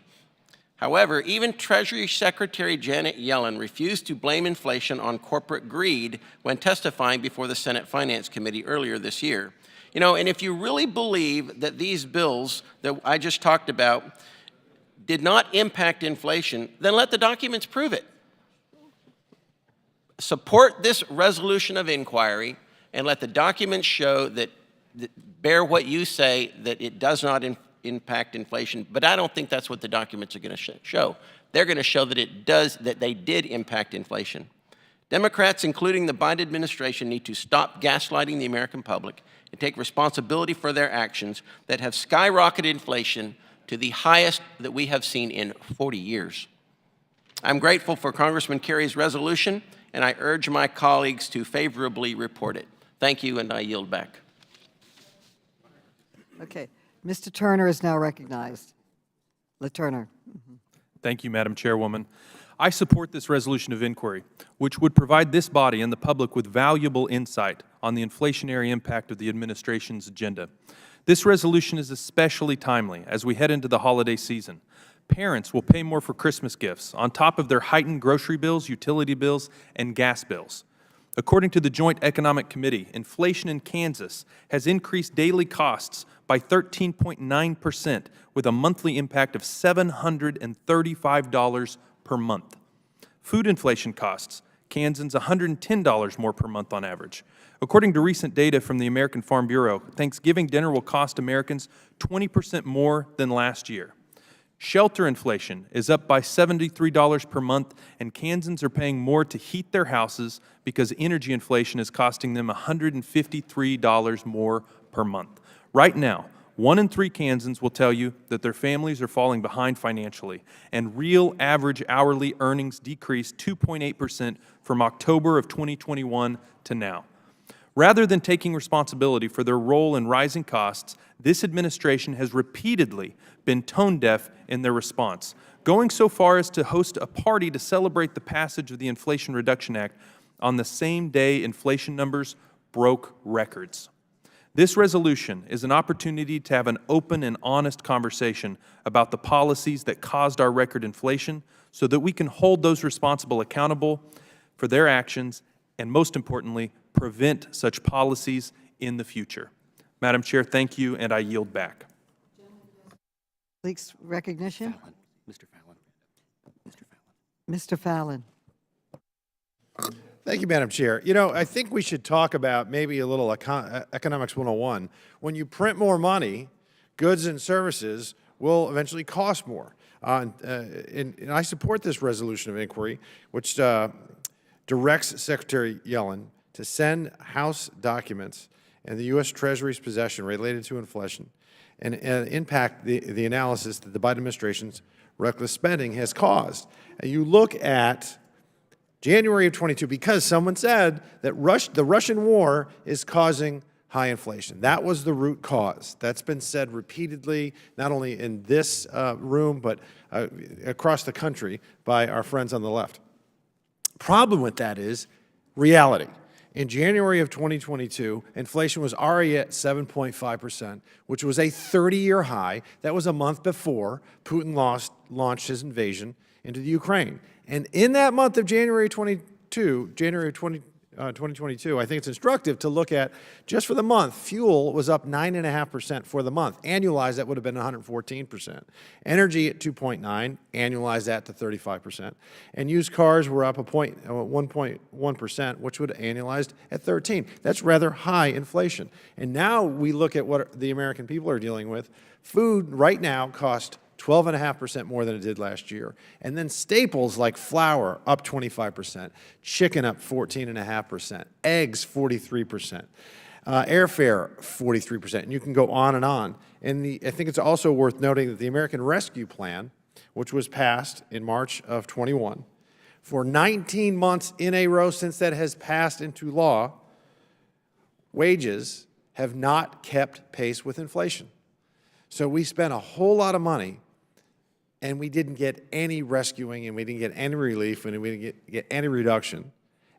However, even Treasury Secretary Janet Yellen refused to blame inflation on corporate greed when testifying before the Senate Finance Committee earlier this year. You know, and if you really believe that these bills that I just talked about did not impact inflation, then let the documents prove it. Support this resolution of inquiry, and let the documents show that bear what you say, that it does not impact inflation. But I don't think that's what the documents are going to show. They're going to show that it does, that they did impact inflation. Democrats, including the Biden administration, need to stop gaslighting the American public and take responsibility for their actions that have skyrocketed inflation to the highest that we have seen in 40 years. I'm grateful for Congressman Kerry's resolution, and I urge my colleagues to favorably report it. Thank you, and I yield back. Okay. Mr. Turner is now recognized. Turner. Thank you, Madam Chairwoman. I support this resolution of inquiry, which would provide this body and the public with valuable insight on the inflationary impact of the administration's agenda. This resolution is especially timely as we head into the holiday season. Parents will pay more for Christmas gifts on top of their heightened grocery bills, utility bills, and gas bills. According to the Joint Economic Committee, inflation in Kansas has increased daily costs by 13.9%, with a monthly impact of $735 per month. Food inflation costs Kansans $110 more per month on average. According to recent data from the American Farm Bureau, Thanksgiving dinner will cost Americans 20% more than last year. Shelter inflation is up by $73 per month, and Kansans are paying more to heat their houses because energy inflation is costing them $153 more per month. Right now, 1 in 3 Kansans will tell you that their families are falling behind financially, and real average hourly earnings decreased 2.8% from October of 2021 to now. Rather than taking responsibility for their role in rising costs, this administration has repeatedly been tone-deaf in their response, going so far as to host a party to celebrate the passage of the Inflation Reduction Act on the same day inflation numbers broke records. This resolution is an opportunity to have an open and honest conversation about the policies that caused our record inflation so that we can hold those responsible accountable for their actions and, most importantly, prevent such policies in the future. Madam Chair, thank you, and I yield back. Leaks recognition? Mr. Fallon. Mr. Fallon. Thank you, Madam Chair. You know, I think we should talk about maybe a little Economics 101. When you print more money, goods and services will eventually cost more. And I support this resolution of inquiry, which directs Secretary Yellen to send House documents in the U.S. Treasury's possession related to inflation and impact the analysis that the Biden administration's reckless spending has caused. And you look at January of 22, because someone said that the Russian war is causing high inflation. That was the root cause. That's been said repeatedly, not only in this room, but across the country by our friends on the left. Problem with that is reality. In January of 2022, inflation was already at 7.5%, which was a 30-year high. That was a month before Putin launched his invasion into the Ukraine. And in that month of January 2022, I think it's instructive to look at, just for the month, fuel was up 9.5% for the month. Annualized, that would have been 114%. Energy at 2.9, annualized that to 35%. And used cars were up 1.1%, which would have annualized at 13. That's rather high inflation. And now we look at what the American people are dealing with. Food right now costs 12.5% more than it did last year. And then staples like flour up 25%, chicken up 14.5%, eggs 43%, airfare 43%, and you can go on and on. And I think it's also worth noting that the American Rescue Plan, which was passed in March of 21, for 19 months in a row since that has passed into law, wages have not kept pace with inflation. So we spent a whole lot of money, and we didn't get any rescuing, and we didn't get any relief, and we didn't get any reduction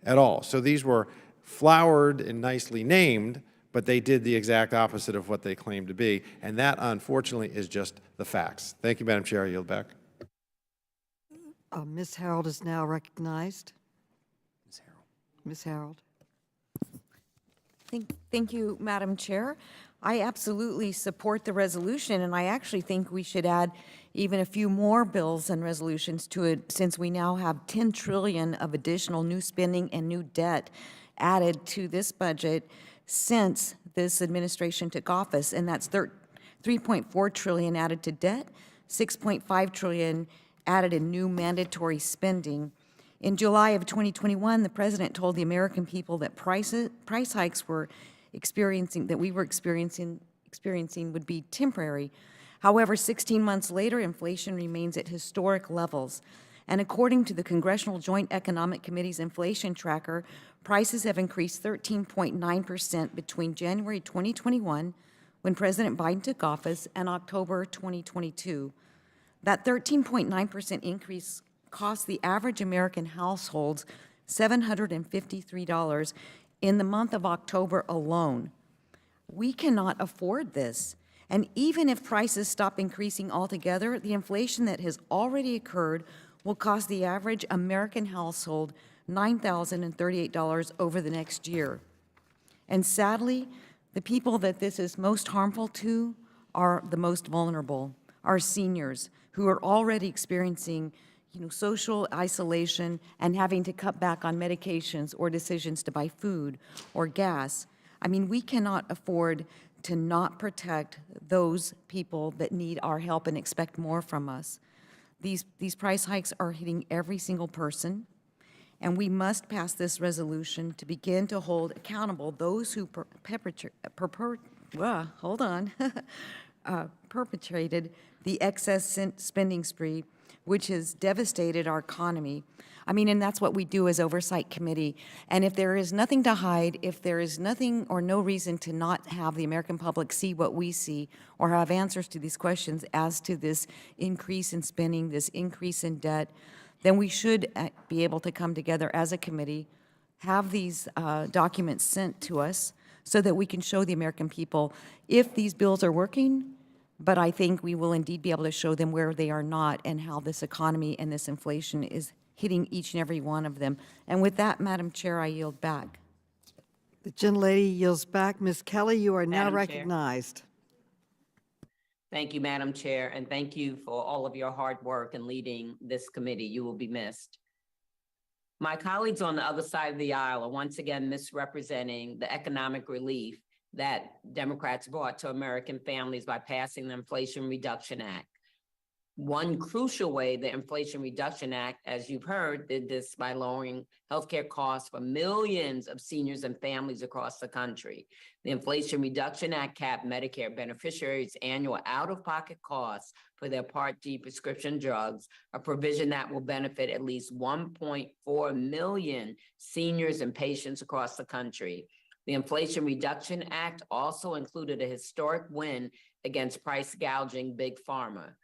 at all. So these were flowered and nicely named, but they did the exact opposite of what they claimed to be, and that, unfortunately, is just the facts. Thank you, Madam Chair. I yield back. Ms. Harold is now recognized. Ms. Harold. Thank you, Madam Chair. I absolutely support the resolution, and I actually think we should add even a few more bills and resolutions to it, since we now have 10 trillion of additional new spending and new debt added to this budget since this administration took office, and that's 3.4 trillion added to debt, 6.5 trillion added in new mandatory spending. In July of 2021, the president told the American people that price hikes we were experiencing would be temporary. However, 16 months later, inflation remains at historic levels. And according to the Congressional Joint Economic Committee's inflation tracker, prices have increased 13.9% between January 2021, when President Biden took office, and October 2022. That 13.9% increase cost the average American household $753 in the month of October alone. We cannot afford this. And even if prices stop increasing altogether, the inflation that has already occurred will cost the average American household $9,038 over the next year. And sadly, the people that this is most harmful to are the most vulnerable, our seniors, who are already experiencing social isolation and having to cut back on medications or decisions to buy food or gas. I mean, we cannot afford to not protect those people that need our help and expect more from us. These price hikes are hitting every single person, and we must pass this resolution to begin to hold accountable those who perpetrated the excess spending spree, which has devastated our economy. I mean, and that's what we do as Oversight Committee. And if there is nothing to hide, if there is nothing or no reason to not have the American public see what we see or have answers to these questions as to this increase in spending, this increase in debt, then we should be able to come together as a committee, have these documents sent to us so that we can show the American people if these bills are working. But I think we will indeed be able to show them where they are not and how this economy and this inflation is hitting each and every one of them. And with that, Madam Chair, I yield back. The gentlelady yields back. Ms. Kelly, you are now Madam Chair. recognized. Thank you, Madam Chair, and thank you for all of your hard work in leading this committee. You will be missed. My colleagues on the other side of the aisle are once again misrepresenting the economic relief that Democrats brought to American families by passing the Inflation Reduction Act. One crucial way the Inflation Reduction Act, as you've heard, did this by lowering healthcare costs for millions of seniors and families across the country. The Inflation Reduction Act capped Medicare beneficiaries' annual out-of-pocket costs for their Part D prescription drugs, a provision that will benefit at least 1.4 million seniors and patients across the country. The Inflation Reduction Act also included a historic win against price gouging Big Pharma.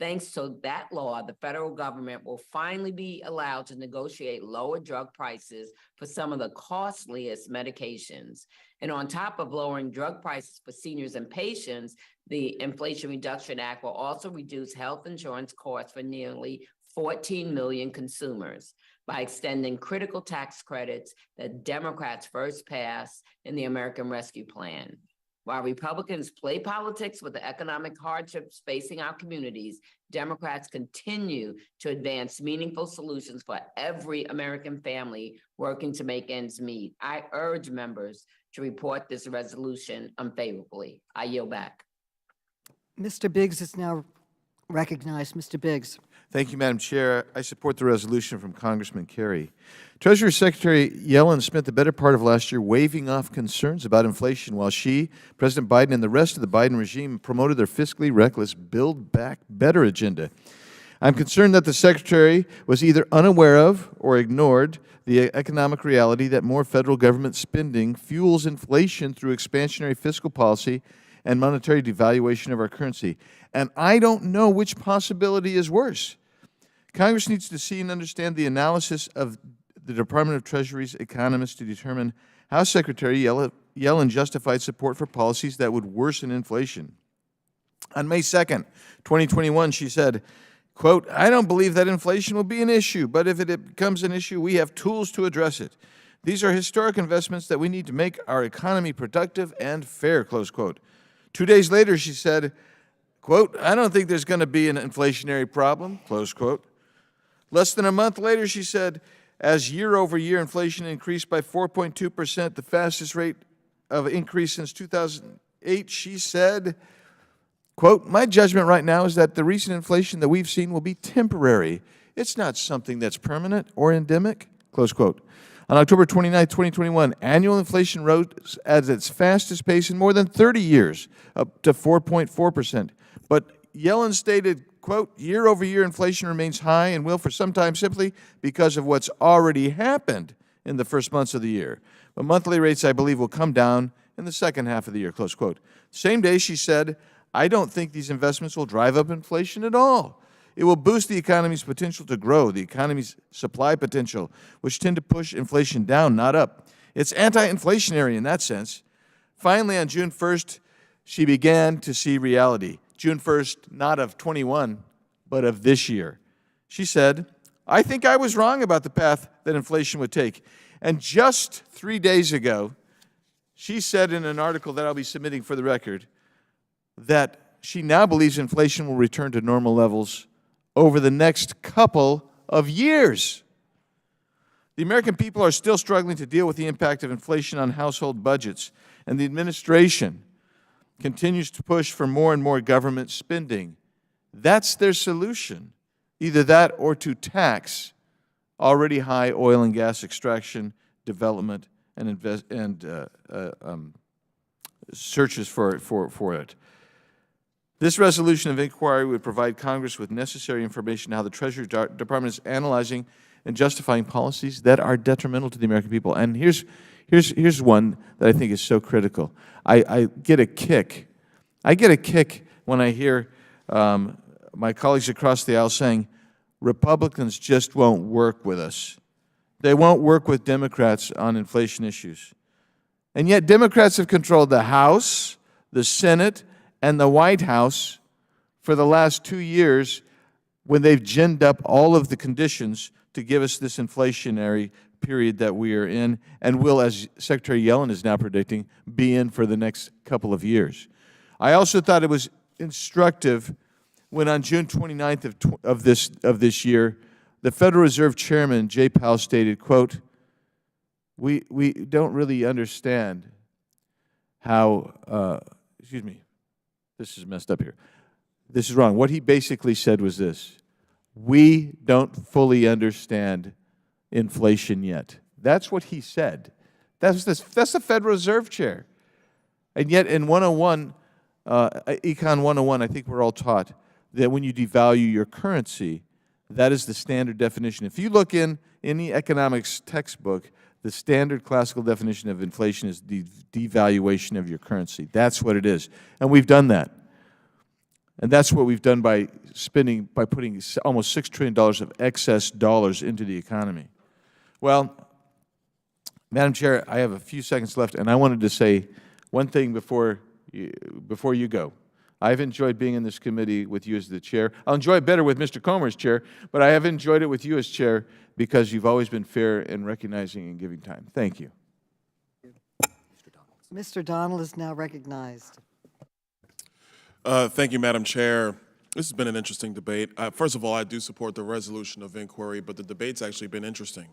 Thanks to that law, the federal government will finally be allowed to negotiate lower drug prices for some of the costliest medications. And on top of lowering drug prices for seniors and patients, the Inflation Reduction Act will also reduce health insurance costs for nearly 14 million consumers by extending critical tax credits that Democrats first passed in the American Rescue Plan. While Republicans play politics with the economic hardships facing our communities, Democrats continue to advance meaningful solutions for every American family working to make ends meet. I urge members to report this resolution unfavorably. I yield back. Mr. Biggs is now recognized. Mr. Biggs. Thank you, Madam Chair. I support the resolution from Congressman Kerry. Treasury Secretary Yellen spent the better part of last year waving off concerns about inflation while she, President Biden, and the rest of the Biden regime promoted their fiscally reckless Build Back Better agenda. I'm concerned that the Secretary was either unaware of or ignored the economic reality that more federal government spending fuels inflation through expansionary fiscal policy and monetary devaluation of our currency. And I don't know which possibility is worse. Congress needs to see and understand the analysis of the Department of Treasury's economists to determine how Secretary Yellen justified support for policies that would worsen inflation. On May 2nd, 2021, she said, quote, "I don't believe that inflation will be an issue, but if it becomes an issue, we have tools to address it. These are historic investments that we need to make our economy productive and fair, close quote. 2 days later, she said, quote, I don't think there's going to be an inflationary problem, close quote. Less than a month later, she said, as year-over-year inflation increased by 4.2%, the fastest rate of increase since 2008, she said, quote, my judgment right now is that the recent inflation that we've seen will be temporary. It's not something that's permanent or endemic, close quote. On October 29, 2021, annual inflation rose at its fastest pace in more than 30 years, up to 4.4%. But Yellen stated, quote, year-over-year inflation remains high and will for some time simply because of what's already happened in the first months of the year. But monthly rates, I believe, will come down in the second half of the year, close quote. Same day, she said, I don't think these investments will drive up inflation at all. It will boost the economy's potential to grow, the economy's supply potential, which tend to push inflation down, not up. It's anti-inflationary in that sense. Finally, on June 1st, she began to see reality. June 1st, not of 21, but of this year. She said, I think I was wrong about the path that inflation would take. And just 3 days ago, she said in an article that I'll be submitting for the record that she now believes inflation will return to normal levels over the next couple of years. The American people are still struggling to deal with the impact of inflation on household budgets, and the administration continues to push for more and more government spending. That's their solution, either that or to tax already high oil and gas extraction, development, and searches for it. This resolution of inquiry would provide Congress with necessary information on how the Treasury Department is analyzing and justifying policies that are detrimental to the American people. And here's one that I think is so critical. I get a kick when I hear my colleagues across the aisle saying, Republicans just won't work with us. They won't work with Democrats on inflation issues. And yet Democrats have controlled the House, the Senate, and the White House for the last 2 years when they've ginned up all of the conditions to give us this inflationary period that we are in and will, as Secretary Yellen is now predicting, be in for the next couple of years. I also thought it was instructive when on June 29th of this year, the Federal Reserve Chairman, Jay Powell, stated, quote, we don't really understand how, excuse me, this is messed up here. This is wrong. What he basically said was this: we don't fully understand inflation yet. That's what he said. That's the Federal Reserve Chair. And yet in 101, Econ 101, I think we're all taught that when you devalue your currency, that is the standard definition. If you look in any economics textbook, the standard classical definition of inflation is the devaluation of your currency. That's what it is. And we've done that. And that's what we've done by putting almost $6 trillion of excess dollars into the economy. Well, Madam Chair, I have a few seconds left, and I wanted to say one thing before you go. I've enjoyed being in this committee with you as the chair. I'll enjoy it better with Mr. Comer as chair, but I have enjoyed it with you as chair because you've always been fair in recognizing and giving time. Thank you. Mr. Donald is now recognized. Thank you, Madam Chair. This has been an interesting debate. First of all, I do support the resolution of inquiry, but the debate's actually been interesting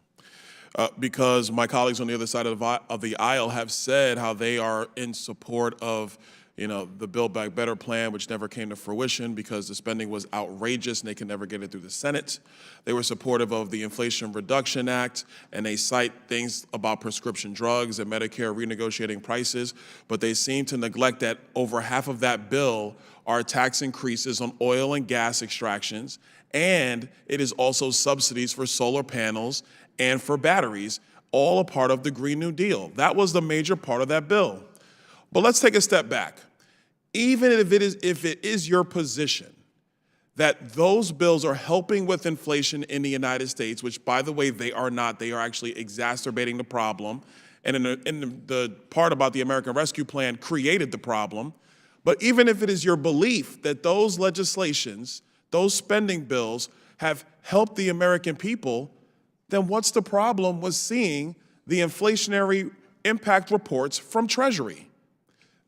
because my colleagues on the other side of the aisle have said how they are in support of the Build Back Better plan, which never came to fruition because the spending was outrageous and they could never get it through the Senate. They were supportive of the Inflation Reduction Act, and they cite things about prescription drugs and Medicare renegotiating prices, but they seem to neglect that over half of that bill are tax increases on oil and gas extractions, and it is also subsidies for solar panels and for batteries, all a part of the Green New Deal. That was the major part of that bill. But let's take a step back. Even if it is your position that those bills are helping with inflation in the United States, which, by the way, they are not. They are actually exacerbating the problem. And in the part about the American Rescue Plan created the problem. But even if it is your belief that those legislations, those spending bills have helped the American people, then what's the problem with seeing the inflationary impact reports from Treasury.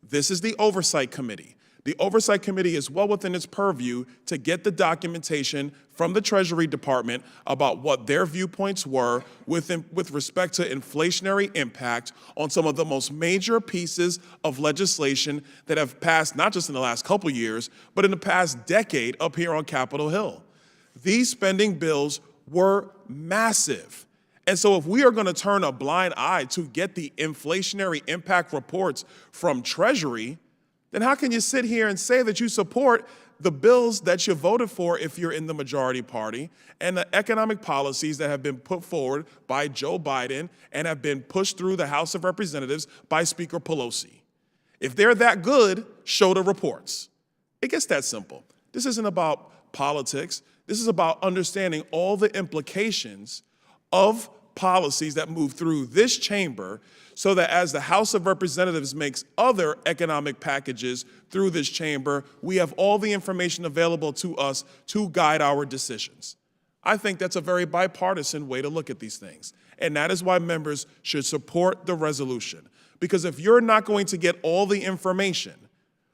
This is the Oversight Committee. The Oversight Committee is well within its purview to get the documentation from the Treasury Department about what their viewpoints were with respect to inflationary impact on some of the most major pieces of legislation that have passed not just in the last couple years, but in the past decade up here on Capitol Hill. These spending bills were massive. And so if we are going to turn a blind eye to get the inflationary impact reports from Treasury, then how can you sit here and say that you support the bills that you voted for if you're in the majority party and the economic policies that have been put forward by Joe Biden and have been pushed through the House of Representatives by Speaker Pelosi? If they're that good, show the reports. It gets that simple. This isn't about politics. This is about understanding all the implications of policies that move through this chamber so that as the House of Representatives makes other economic packages through this chamber, we have all the information available to us to guide our decisions. I think that's a very bipartisan way to look at these things. And that is why members should support the resolution. Because if you're not going to get all the information,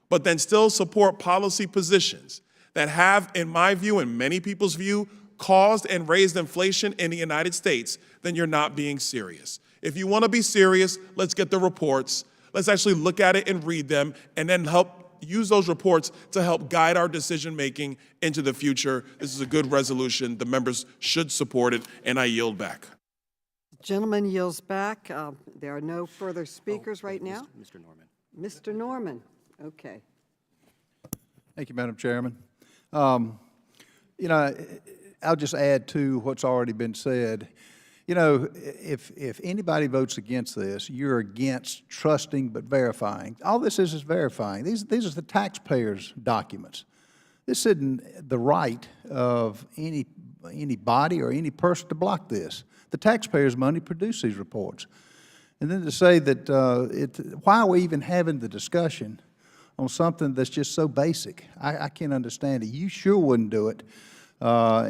but then still support policy positions that have, in my view and many people's view, caused and raised inflation in the United States, then you're not being serious. If you want to be serious, let's get the reports. Let's actually look at it and read them, and then use those reports to help guide our decision-making into the future. This is a good resolution. The members should support it, and I yield back. Gentleman yields back. There are no further speakers right now. Mr. Norman. Mr. Norman, okay. Thank you, Madam Chairman. You know, I'll just add to what's already been said. You know, if anybody votes against this, you're against trusting but verifying. All this is verifying. These are the taxpayers' documents. This isn't the right of any body or any person to block this. The taxpayers' money produce these reports. And then to say that, why are we even having the discussion on something that's just so basic? I can't understand it. You sure wouldn't do it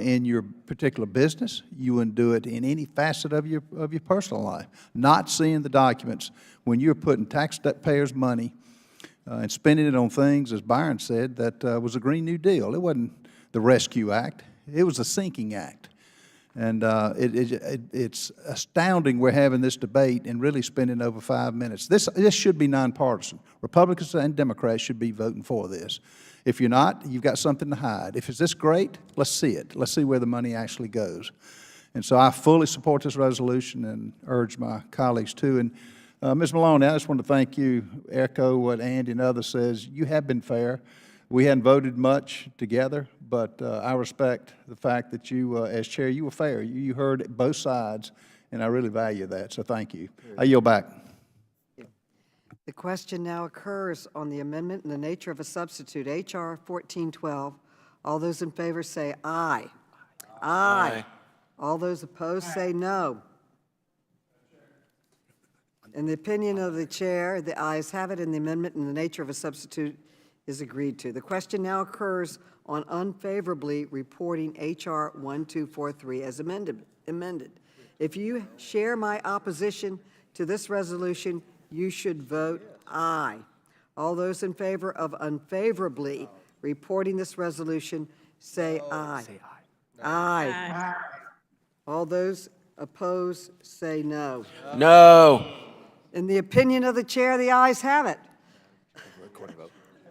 in your particular business. You wouldn't do it in any facet of your personal life. Not seeing the documents when you're putting taxpayers' money and spending it on things, as Byron said, that was a Green New Deal. It wasn't the Rescue Act. It was the Sinking Act. And it's astounding we're having this debate and really spending over 5 minutes. This should be nonpartisan. Republicans and Democrats should be voting for this. If you're not, you've got something to hide. If it's this great, let's see it. Let's see where the money actually goes. And so I fully support this resolution and urge my colleagues to. And Ms. Maloney, I just want to thank you, echo what Andy and others says. You have been fair. We hadn't voted much together, but I respect the fact that you, as chair, you were fair. You heard both sides, and I really value that, so thank you. I yield back. The question now occurs on the amendment in the nature of a substitute, H.R. 1412. All those in favor say aye. Aye. All those opposed say no. In the opinion of the chair, the ayes have it, and the amendment in the nature of a substitute is agreed to. The question now occurs on unfavorably reporting H.R. 1243 as amended. If you share my opposition to this resolution, you should vote aye. All those in favor of unfavorably reporting this resolution say aye. Say aye. Aye. All those opposed say no. No. In the opinion of the chair, the ayes have it.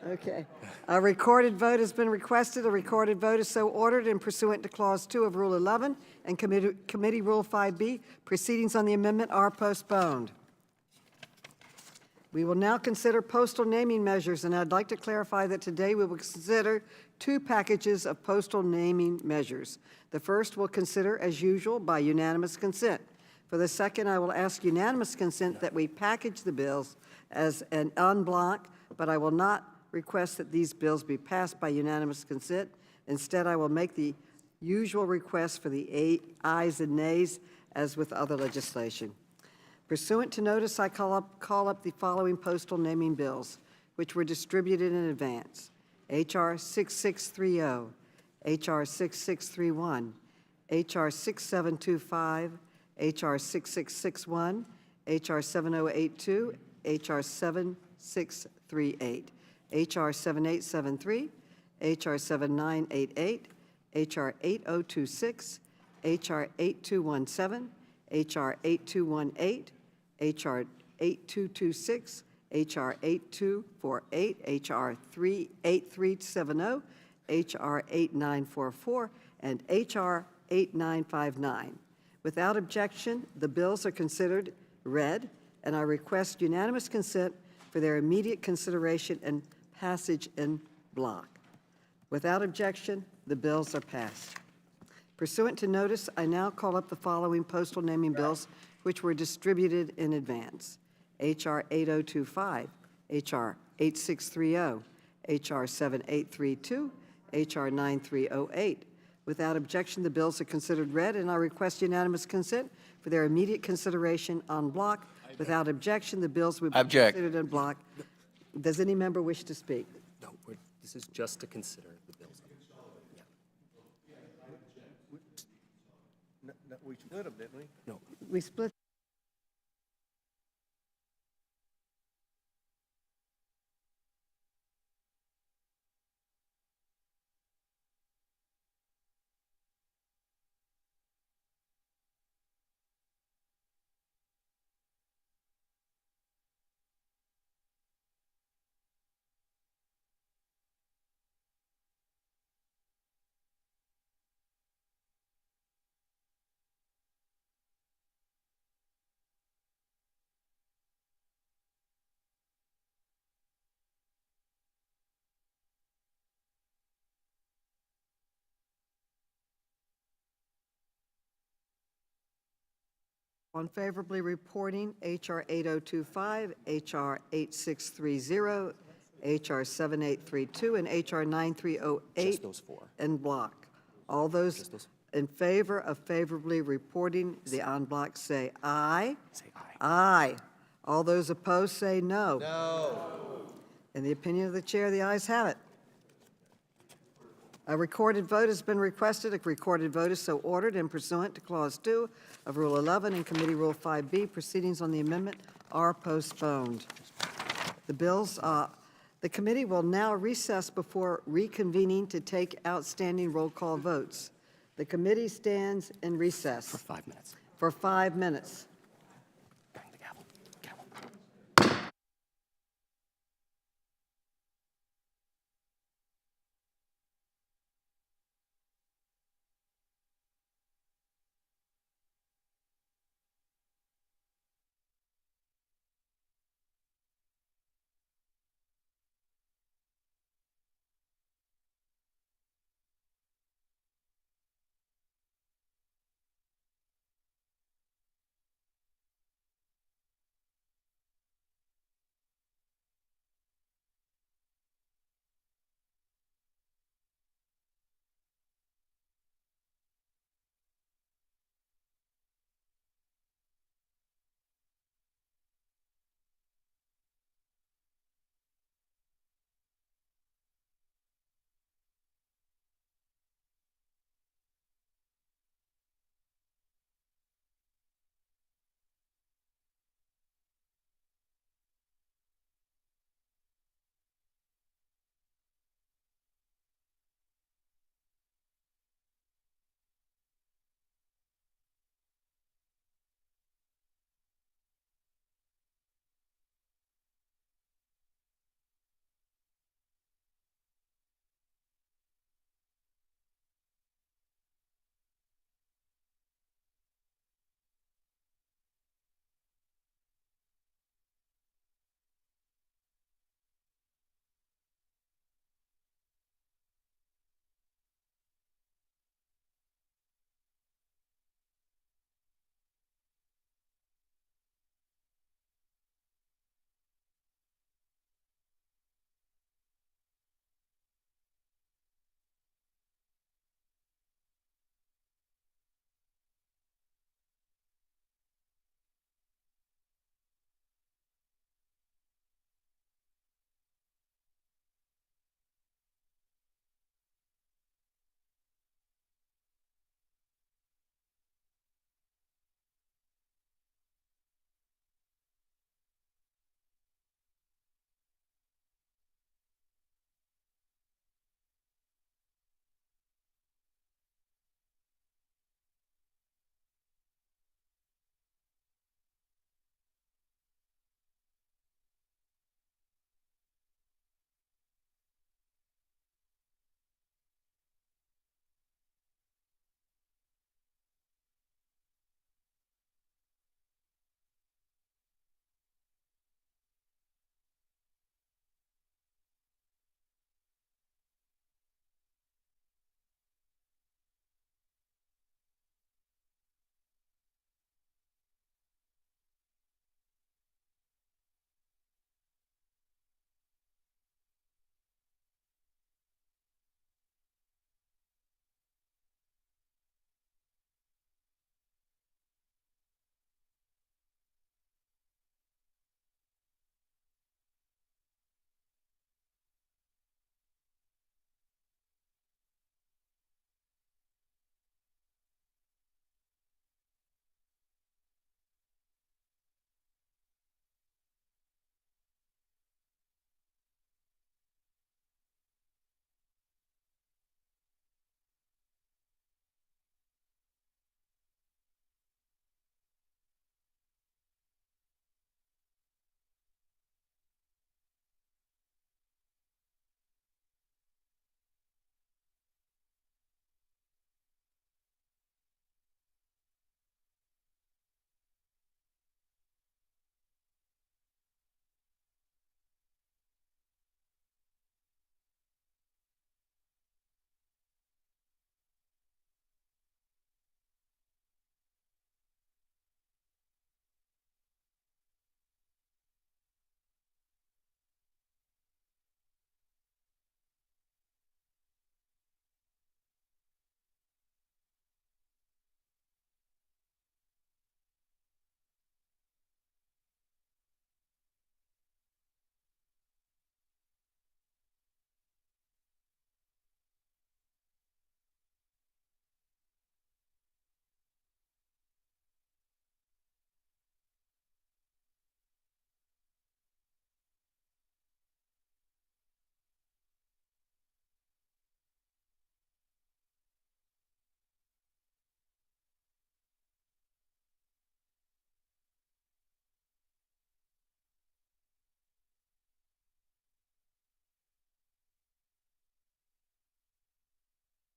Okay. A recorded vote has been requested. A recorded vote is so ordered and pursuant to Clause 2 of Rule 11 and Committee Rule 5B. Proceedings on the amendment are postponed. We will now consider postal naming measures, and I'd like to clarify that today we will consider two packages of postal naming measures. The first we'll consider, as usual, by unanimous consent. For the second, I will ask unanimous consent that we package the bills as an en bloc, but I will not request that these bills be passed by unanimous consent. Instead, I will make the usual request for the ayes and nays, as with other legislation. Pursuant to notice, I call up the following postal naming bills, which were distributed in advance: H.R. 6630, H.R. 6631, H.R. 6725, H.R. 6661, H.R. 7082, H.R. 7638, H.R. 7873, H.R. 7988, H.R. 8026, H.R. 8217, H.R. 8218, H.R. 8226, H.R. 8248, H.R. 8370, H.R. 8944, and H.R. 8959. Without objection, the bills are considered read, and I request unanimous consent for their immediate consideration and passage in block. Without objection, the bills are passed. Pursuant to notice, I now call up the following postal naming bills which were distributed in advance. H.R. 8025, H.R. 8630, H.R. 7832, H.R. 9308. Without objection, the bills are considered read, and I request unanimous consent for their immediate consideration en bloc. Without objection, the bills will be Object. considered en bloc. Does any member wish to speak? No, this is just to consider the bills. We split them, didn't we? No, We split. On favorably reporting H.R. 8025, H.R. 8630, H.R. 7832, and H.R. 9308 just those four. en bloc. All those Just those. in favor of favorably reporting the en bloc say aye. Say aye. Aye. All those opposed say no. No. In the opinion of the chair, the ayes have it. A recorded vote has been requested. A recorded vote is so ordered and pursuant to Clause 2 of Rule 11 and Committee Rule 5B. Proceedings on the amendment are postponed. The committee will now recess before reconvening to take outstanding roll call votes. The committee stands in recess. For 5 minutes. For 5 minutes.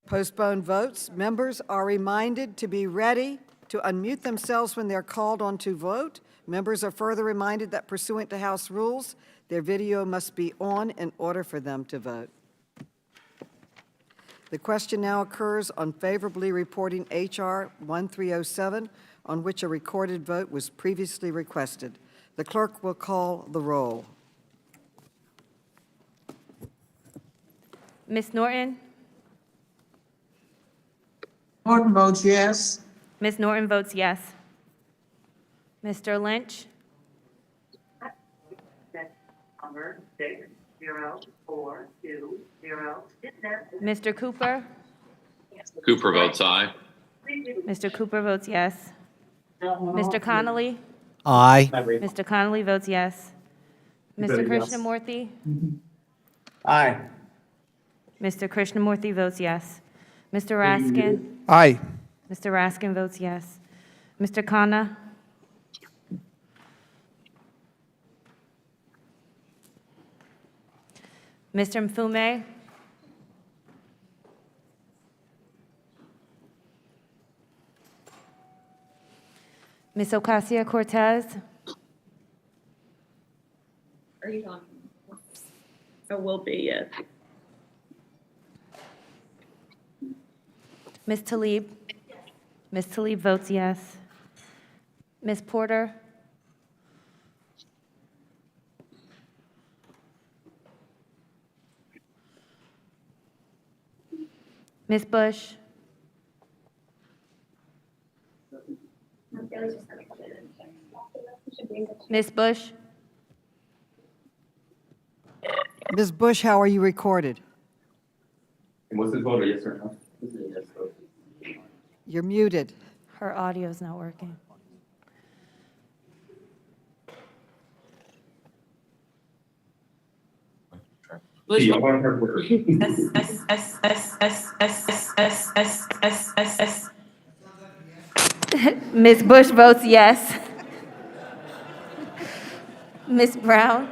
Postponed votes. Members are reminded to be ready to unmute themselves when they're called on to vote. Members are further reminded that pursuant to House rules, their video must be on in order for them to vote. The question now occurs on favorably reporting H.R. 1307, on which a recorded vote was previously requested. The clerk will call the roll. Ms. Norton? Norton votes yes. Ms. Norton votes yes. Mr. Lynch? Mr. Cooper? Cooper votes aye. Mr. Cooper votes yes. Mr. Connolly? Aye. Mr. Connolly votes yes. Mr. Krishnamurthy? Aye. Mr. Krishnamurthy votes yes. Mr. Raskin? Aye. Mr. Raskin votes yes. Mr. Khanna? Mr. Mfume? Ms. Ocasio-Cortez? Are you talking? It will be, yes. Ms. Tlaib? Ms. Tlaib votes yes. Ms. Porter? Ms. Bush? Ms. Bush? Ms. Bush, how are you recorded? Was this vote a yes or no? This is a yes vote. You're muted. Her audio's not working. Yeah, I want her word. Ms. Bush votes yes. Ms. Brown?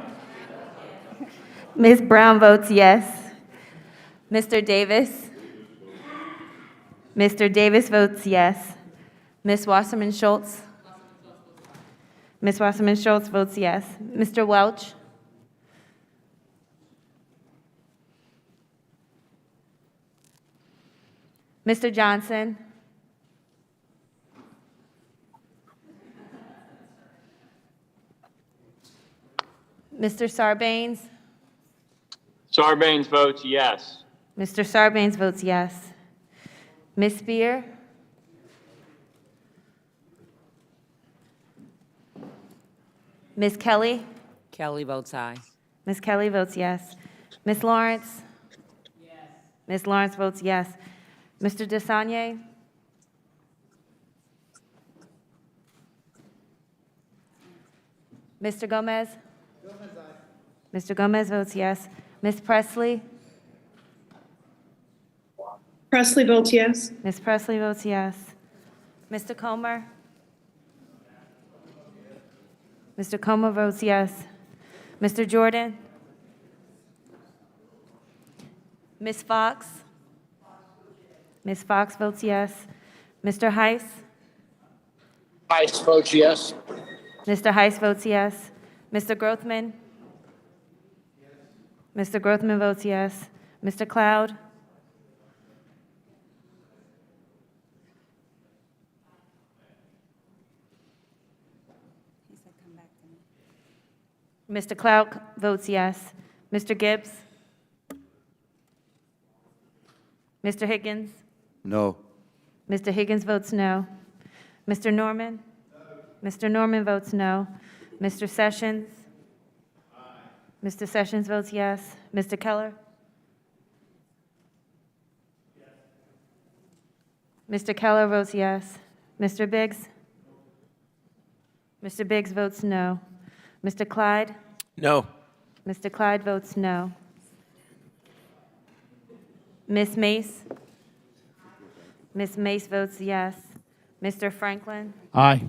Ms. Brown votes yes. Mr. Davis? Mr. Davis votes yes. Ms. Wasserman Schultz? Ms. Wasserman Schultz votes yes. Mr. Welch? Mr. Johnson? Mr. Sarbanes? Sarbanes votes yes. Mr. Sarbanes votes yes. Ms. Spear? Ms. Kelly? Kelly votes aye. Ms. Kelly votes yes. Ms. Lawrence? Yes. Ms. Lawrence votes yes. Mr. Desanye? Mr. Gomez? Mr. Gomez votes yes. Ms. Presley? Presley votes yes. Ms. Presley votes yes. Mr. Comer? Mr. Comer votes yes. Mr. Jordan? Ms. Fox? Ms. Fox votes yes. Mr. Heiss? Heiss votes yes. Mr. Heiss votes yes. Mr. Grothman? Mr. Grothman votes yes. Mr. Cloud? Mr. Cloud votes yes. Mr. Gibbs? Mr. Higgins? No. Mr. Higgins votes no. Mr. Norman? Mr. Norman votes no. Mr. Sessions? Mr. Sessions votes yes. Mr. Keller? Mr. Keller votes yes. Mr. Biggs? Mr. Biggs votes no. Mr. Clyde? No. Mr. Clyde votes no. Ms. Mace? Ms. Mace votes yes. Mr. Franklin? Aye.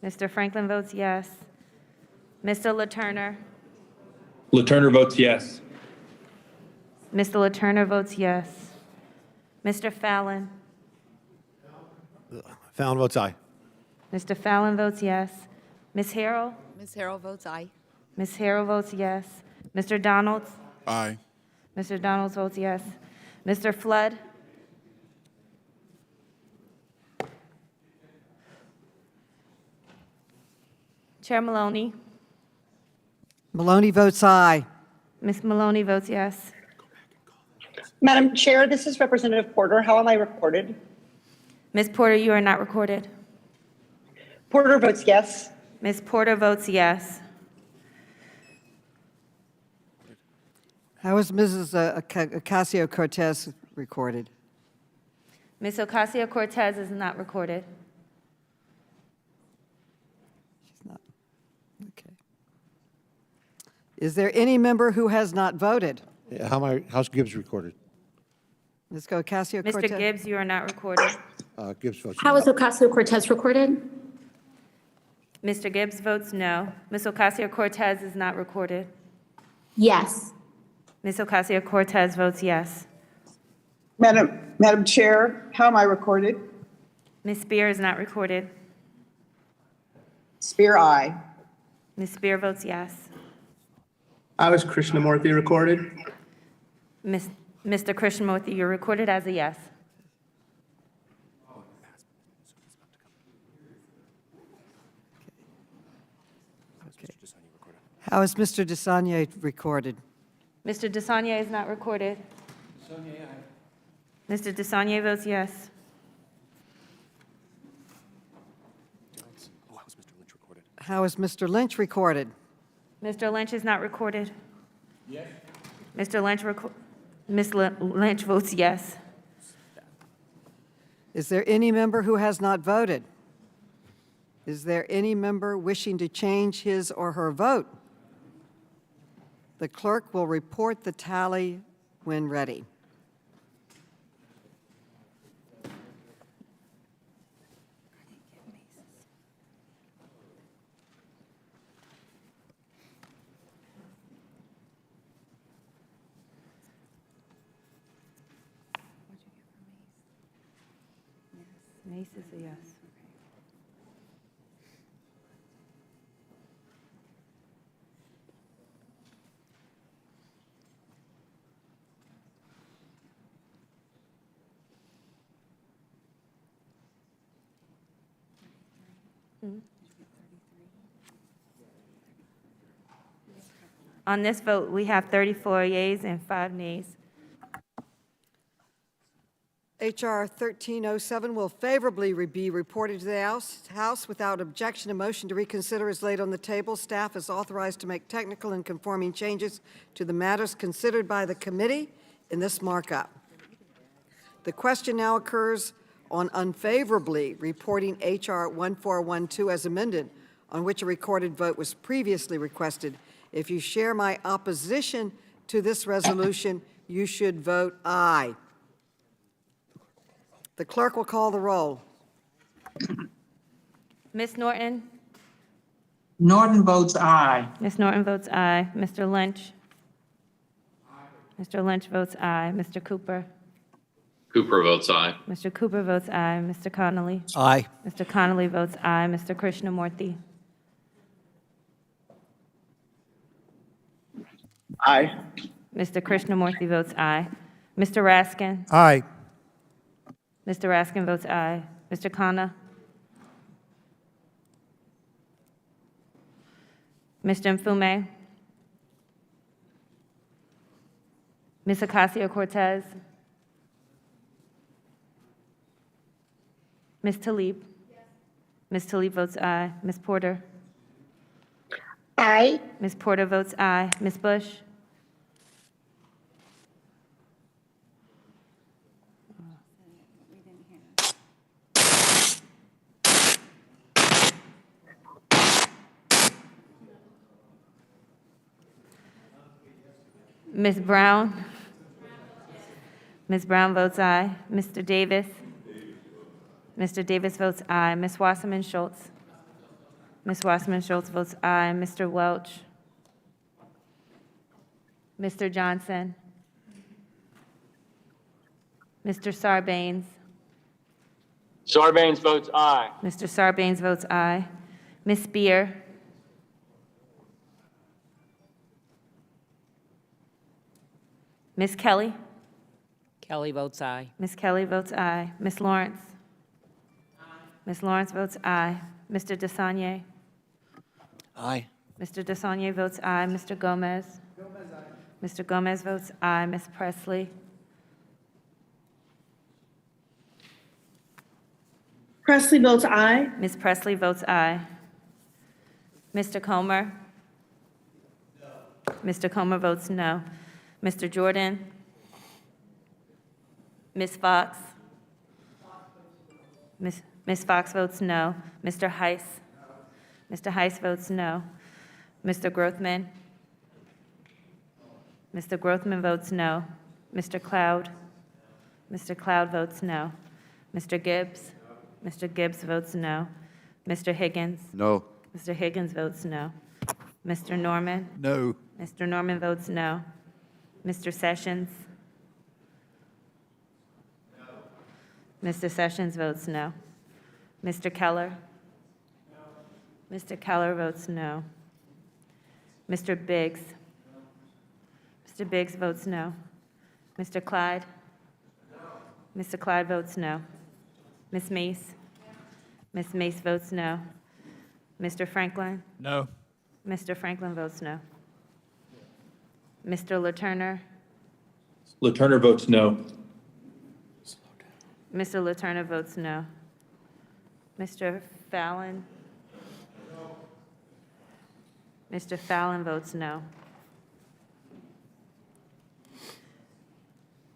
Mr. Franklin votes yes. Mr. LaTurner? LaTurner votes yes. Mr. LaTurner votes yes. Mr. Fallon? Fallon votes aye. Mr. Fallon votes yes. Ms. Harrell? Ms. Harrell votes aye. Ms. Harrell votes yes. Mr. Donalds? Aye. Mr. Donalds votes yes. Mr. Flood? Chair Maloney? Maloney votes aye. Ms. Maloney votes yes. Madam Chair, this is Representative Porter. How am I recorded? Ms. Porter, you are not recorded. Porter votes yes. Ms. Porter votes yes. How is Mrs. Ocasio-Cortez recorded? Ms. Ocasio-Cortez is not recorded. She's not. Okay. Is there any member who has not voted? Yeah, how's Gibbs recorded? Ms. Ocasio-Cortez? Mr. Gibbs, you are not recorded. Gibbs votes How no. is Ocasio-Cortez recorded? Mr. Gibbs votes no. Ms. Ocasio-Cortez is not recorded. Yes. Ms. Ocasio-Cortez votes yes. Madam Chair, how am I recorded? Ms. Spear is not recorded. Spear, aye. Ms. Spear votes yes. How is Krishnamurthy recorded? Mr. Krishnamurthy, you're recorded as a yes. How is Mr. DeSagne recorded? Mr. DeSagne is not recorded. Mr. DeSagne votes yes. How is Mr. Lynch recorded? Mr. Lynch is not recorded. Yes. Mr. Lynch, Ms. Lynch votes yes. Is there any member who has not voted? Is there any member wishing to change his or her vote? The clerk will report the tally when ready. Mace is a yes. On this vote, we have 34 yeas and 5 nays. H.R. 1307 will favorably be reported to the House without objection. A motion to reconsider is laid on the table. Staff is authorized to make technical and conforming changes to the matters considered by the committee in this markup. The question now occurs on unfavorably reporting H.R. 1412 as amended, on which a recorded vote was previously requested. If you share my opposition to this resolution, you should vote aye. The clerk will call the roll. Ms. Norton? Norton votes aye. Ms. Norton votes aye. Mr. Lynch? Mr. Lynch votes aye. Mr. Cooper? Cooper votes aye. Mr. Cooper votes aye. Mr. Connolly? Aye. Mr. Connolly votes aye. Mr. Krishnamurthy? Aye. Mr. Krishnamurthy votes aye. Mr. Raskin? Aye. Mr. Raskin votes aye. Mr. Khanna? Mr. Mfume? Ms. Ocasio-Cortez? Ms. Tlaib? Ms. Tlaib votes aye. Ms. Porter? Aye. Ms. Porter votes aye. Ms. Bush? Ms. Brown? Ms. Brown votes aye. Mr. Davis? Mr. Davis votes aye. Ms. Wasserman Schultz? Ms. Wasserman Schultz votes aye. Mr. Welch? Mr. Johnson? Mr. Sarbanes? Sarbanes votes aye. Mr. Sarbanes votes aye. Ms. Spear? Ms. Kelly? Kelly votes aye. Ms. Kelly votes aye. Ms. Lawrence? Ms. Lawrence votes aye. Mr. DeSagne? Aye. Mr. DeSagne votes aye. Mr. Gomez? Mr. Gomez votes aye. Ms. Presley? Presley votes aye. Ms. Presley votes aye. Mr. Comer? Mr. Comer votes no. Mr. Jordan? Ms. Fox? Ms. Fox votes no. Mr. Heiss? Mr. Heiss votes no. Mr. Grothman? Mr. Grothman votes no. Mr. Cloud? Mr. Cloud votes no. Mr. Gibbs? Mr. Gibbs votes no. Mr. Higgins? No. Mr. Higgins votes no. Mr. Norman? No. Mr. Norman votes no. Mr. Sessions? Mr. Sessions votes no. Mr. Keller? Mr. Keller votes no. Mr. Biggs? Mr. Biggs votes no. Mr. Clyde? Mr. Clyde votes no. Ms. Mace? Ms. Mace votes no. Mr. Franklin? No. Mr. Franklin votes no. Mr. LaTurner? LaTurner votes no. Mr. LaTurner votes no. Mr. Fallon? Mr. Fallon votes no.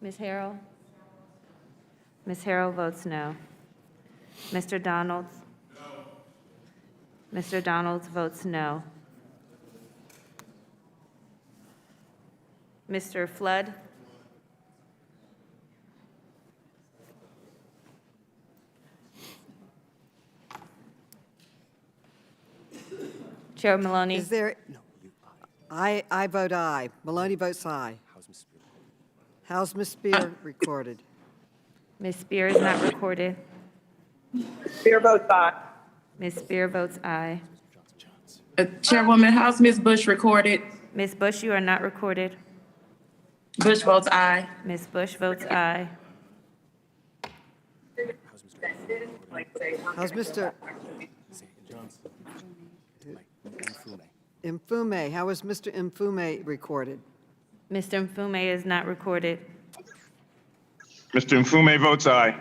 Ms. Harrell? Ms. Harrell votes no. Mr. Donalds? Mr. Donalds votes no. Mr. Flood? Chair Maloney? Is there, I vote aye. Maloney votes aye. How's Ms. Spear recorded? Ms. Spear is not recorded. Spear votes aye. Ms. Spear votes aye. Chairwoman, how's Ms. Bush recorded? Ms. Bush, you are not recorded. Bush votes aye. Ms. Bush votes aye. How's Mr. Mfume? How is Mr. Mfume recorded? Mr. Mfume is not recorded. Mr. Mfume votes aye.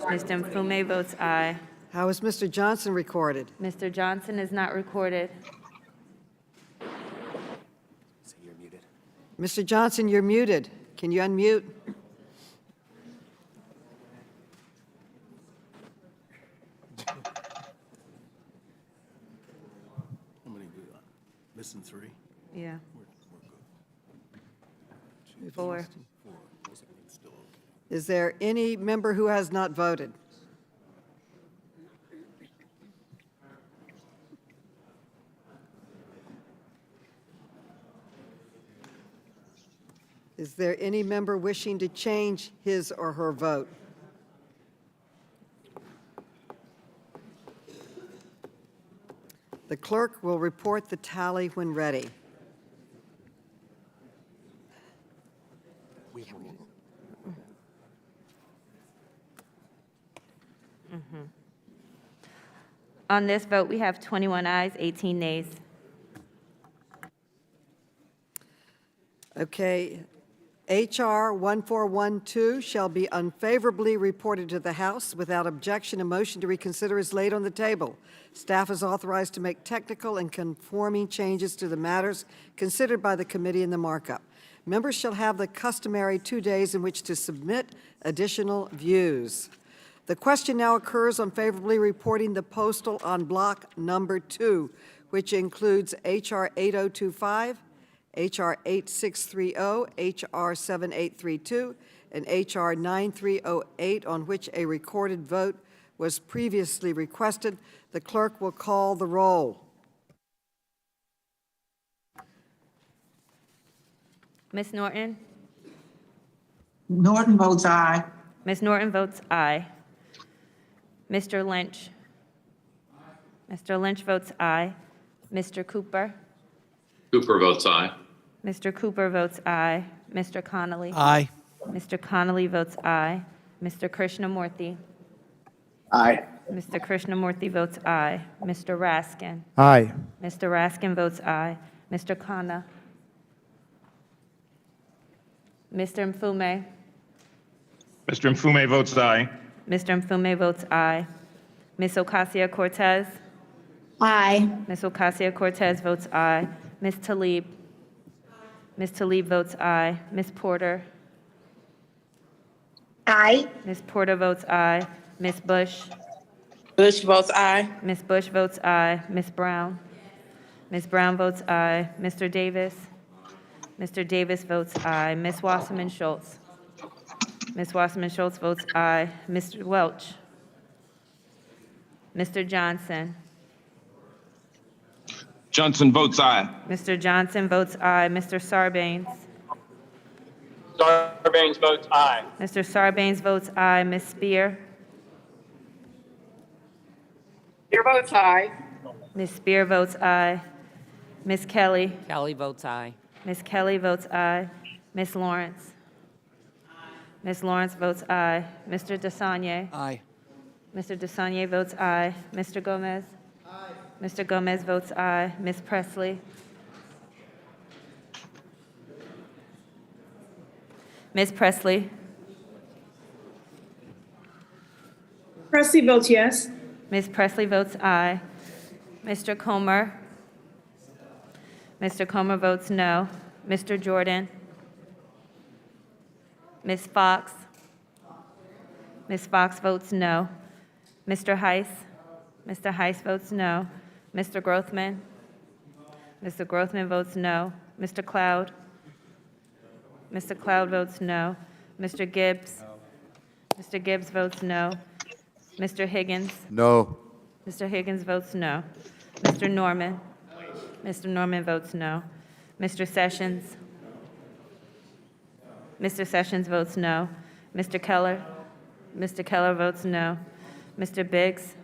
Mr. Mfume votes aye. How is Mr. Johnson recorded? Mr. Johnson is not recorded. Mr. Johnson, you're muted. Can you unmute? Missing three? Yeah. 4. Is there any member who has not voted? Is there any member wishing to change his or her vote? The clerk will report the tally when ready. On this vote, we have 21 ayes, 18 nays. Okay. H.R. 1412 shall be unfavorably reported to the House. Without objection, a motion to reconsider is laid on the table. Staff is authorized to make technical and conforming changes to the matters considered by the committee in the markup. Members shall have the customary 2 days in which to submit additional views. The question now occurs on favorably reporting the postal on block number 2, which includes H.R. 8025, H.R. 8630, H.R. 7832, and H.R. 9308, on which a recorded vote was previously requested. The clerk will call the roll. Ms. Norton? Norton votes aye. Ms. Norton votes aye. Mr. Lynch? Mr. Lynch votes aye. Mr. Cooper? Cooper votes aye. Mr. Cooper votes aye. Mr. Connolly? Aye. Mr. Connolly votes aye. Mr. Krishnamurthy? Aye. Mr. Krishnamurthy votes aye. Mr. Raskin? Aye. Mr. Raskin votes aye. Mr. Khanna? Mr. Mfume? Mr. Mfume votes aye. Mr. Mfume votes aye. Ms. Ocasio-Cortez? Aye. Ms. Ocasio-Cortez votes aye. Ms. Tlaib? Ms. Tlaib votes aye. Ms. Porter? Aye. Ms. Porter votes aye. Ms. Bush? Bush votes aye. Ms. Bush votes aye. Ms. Brown? Ms. Brown votes aye. Mr. Davis? Mr. Davis votes aye. Ms. Wasserman Schultz? Ms. Wasserman Schultz votes aye. Mr. Welch? Mr. Johnson? Johnson votes aye. Mr. Johnson votes aye. Mr. Sarbanes? Sarbanes votes aye. Mr. Sarbanes votes aye. Ms. Spear? Spear votes aye. Ms. Spear votes aye. Ms. Kelly? Kelly votes aye. Ms. Kelly votes aye. Ms. Lawrence? Ms. Lawrence votes aye. Mr. DeSagne? Aye. Mr. DeSagne votes aye. Mr. Gomez? Aye. Mr. Gomez votes aye. Ms. Presley? Ms. Presley? Presley votes yes. Ms. Presley votes aye. Mr. Comer? Mr. Comer votes no. Mr. Jordan? Ms. Fox? Ms. Fox votes no. Mr. Heiss? Mr. Heiss votes no. Mr. Grothman? Mr. Grothman votes no. Mr. Cloud? Mr. Cloud votes no. Mr. Gibbs? Mr. Gibbs votes no. Mr. Higgins? No. Mr. Higgins votes no. Mr. Norman? Mr. Norman votes no. Mr. Sessions? Mr. Sessions votes no. Mr. Keller? Mr. Keller votes no. Mr. Biggs?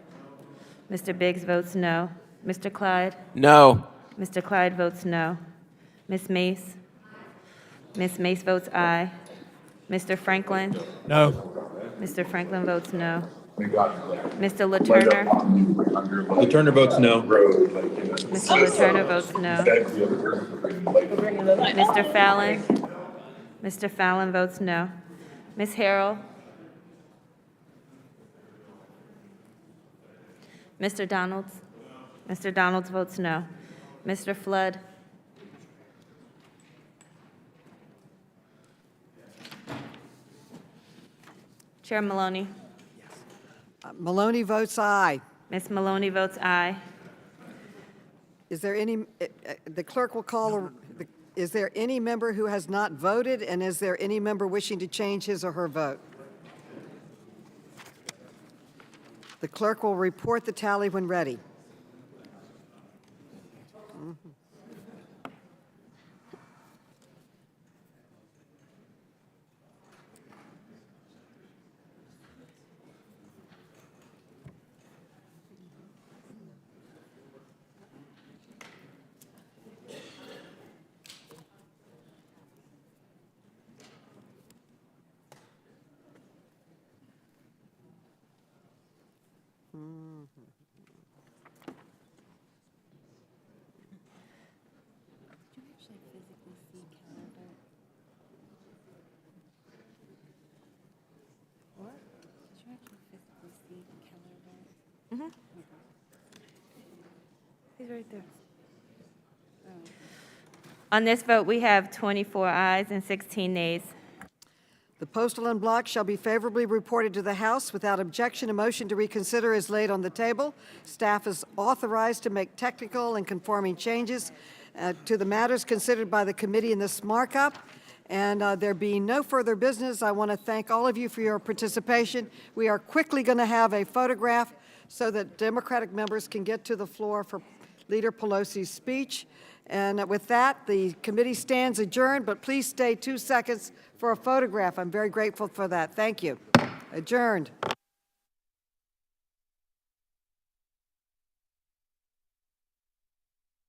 Mr. Biggs votes no. Mr. Clyde? No. Mr. Clyde votes no. Ms. Mace? Ms. Mace votes aye. Mr. Franklin? No. Mr. Franklin votes no. Mr. LaTurner? LaTurner votes no. Mr. LaTurner votes no. Mr. Fallon? Mr. Fallon votes no. Ms. Harrell? Mr. Donalds? Mr. Donalds votes no. Mr. Flood? Chair Maloney? Maloney votes aye. Ms. Maloney votes aye. Is there any, the clerk will call, is there any member who has not voted, and is there any member wishing to change his or her vote? The clerk will report the tally when ready. He's right there. On this vote, we have 24 ayes and 16 nays. The postal en bloc shall be favorably reported to the House. Without objection, a motion to reconsider is laid on the table. Staff is authorized to make technical and conforming changes to the matters considered by the committee in this markup. And there being no further business, I want to thank all of you for your participation. We are quickly going to have a photograph so that Democratic members can get to the floor for Leader Pelosi's speech. And with that, the committee stands adjourned, but please stay 2 seconds for a photograph. I'm very grateful for that. Thank you. Adjourned.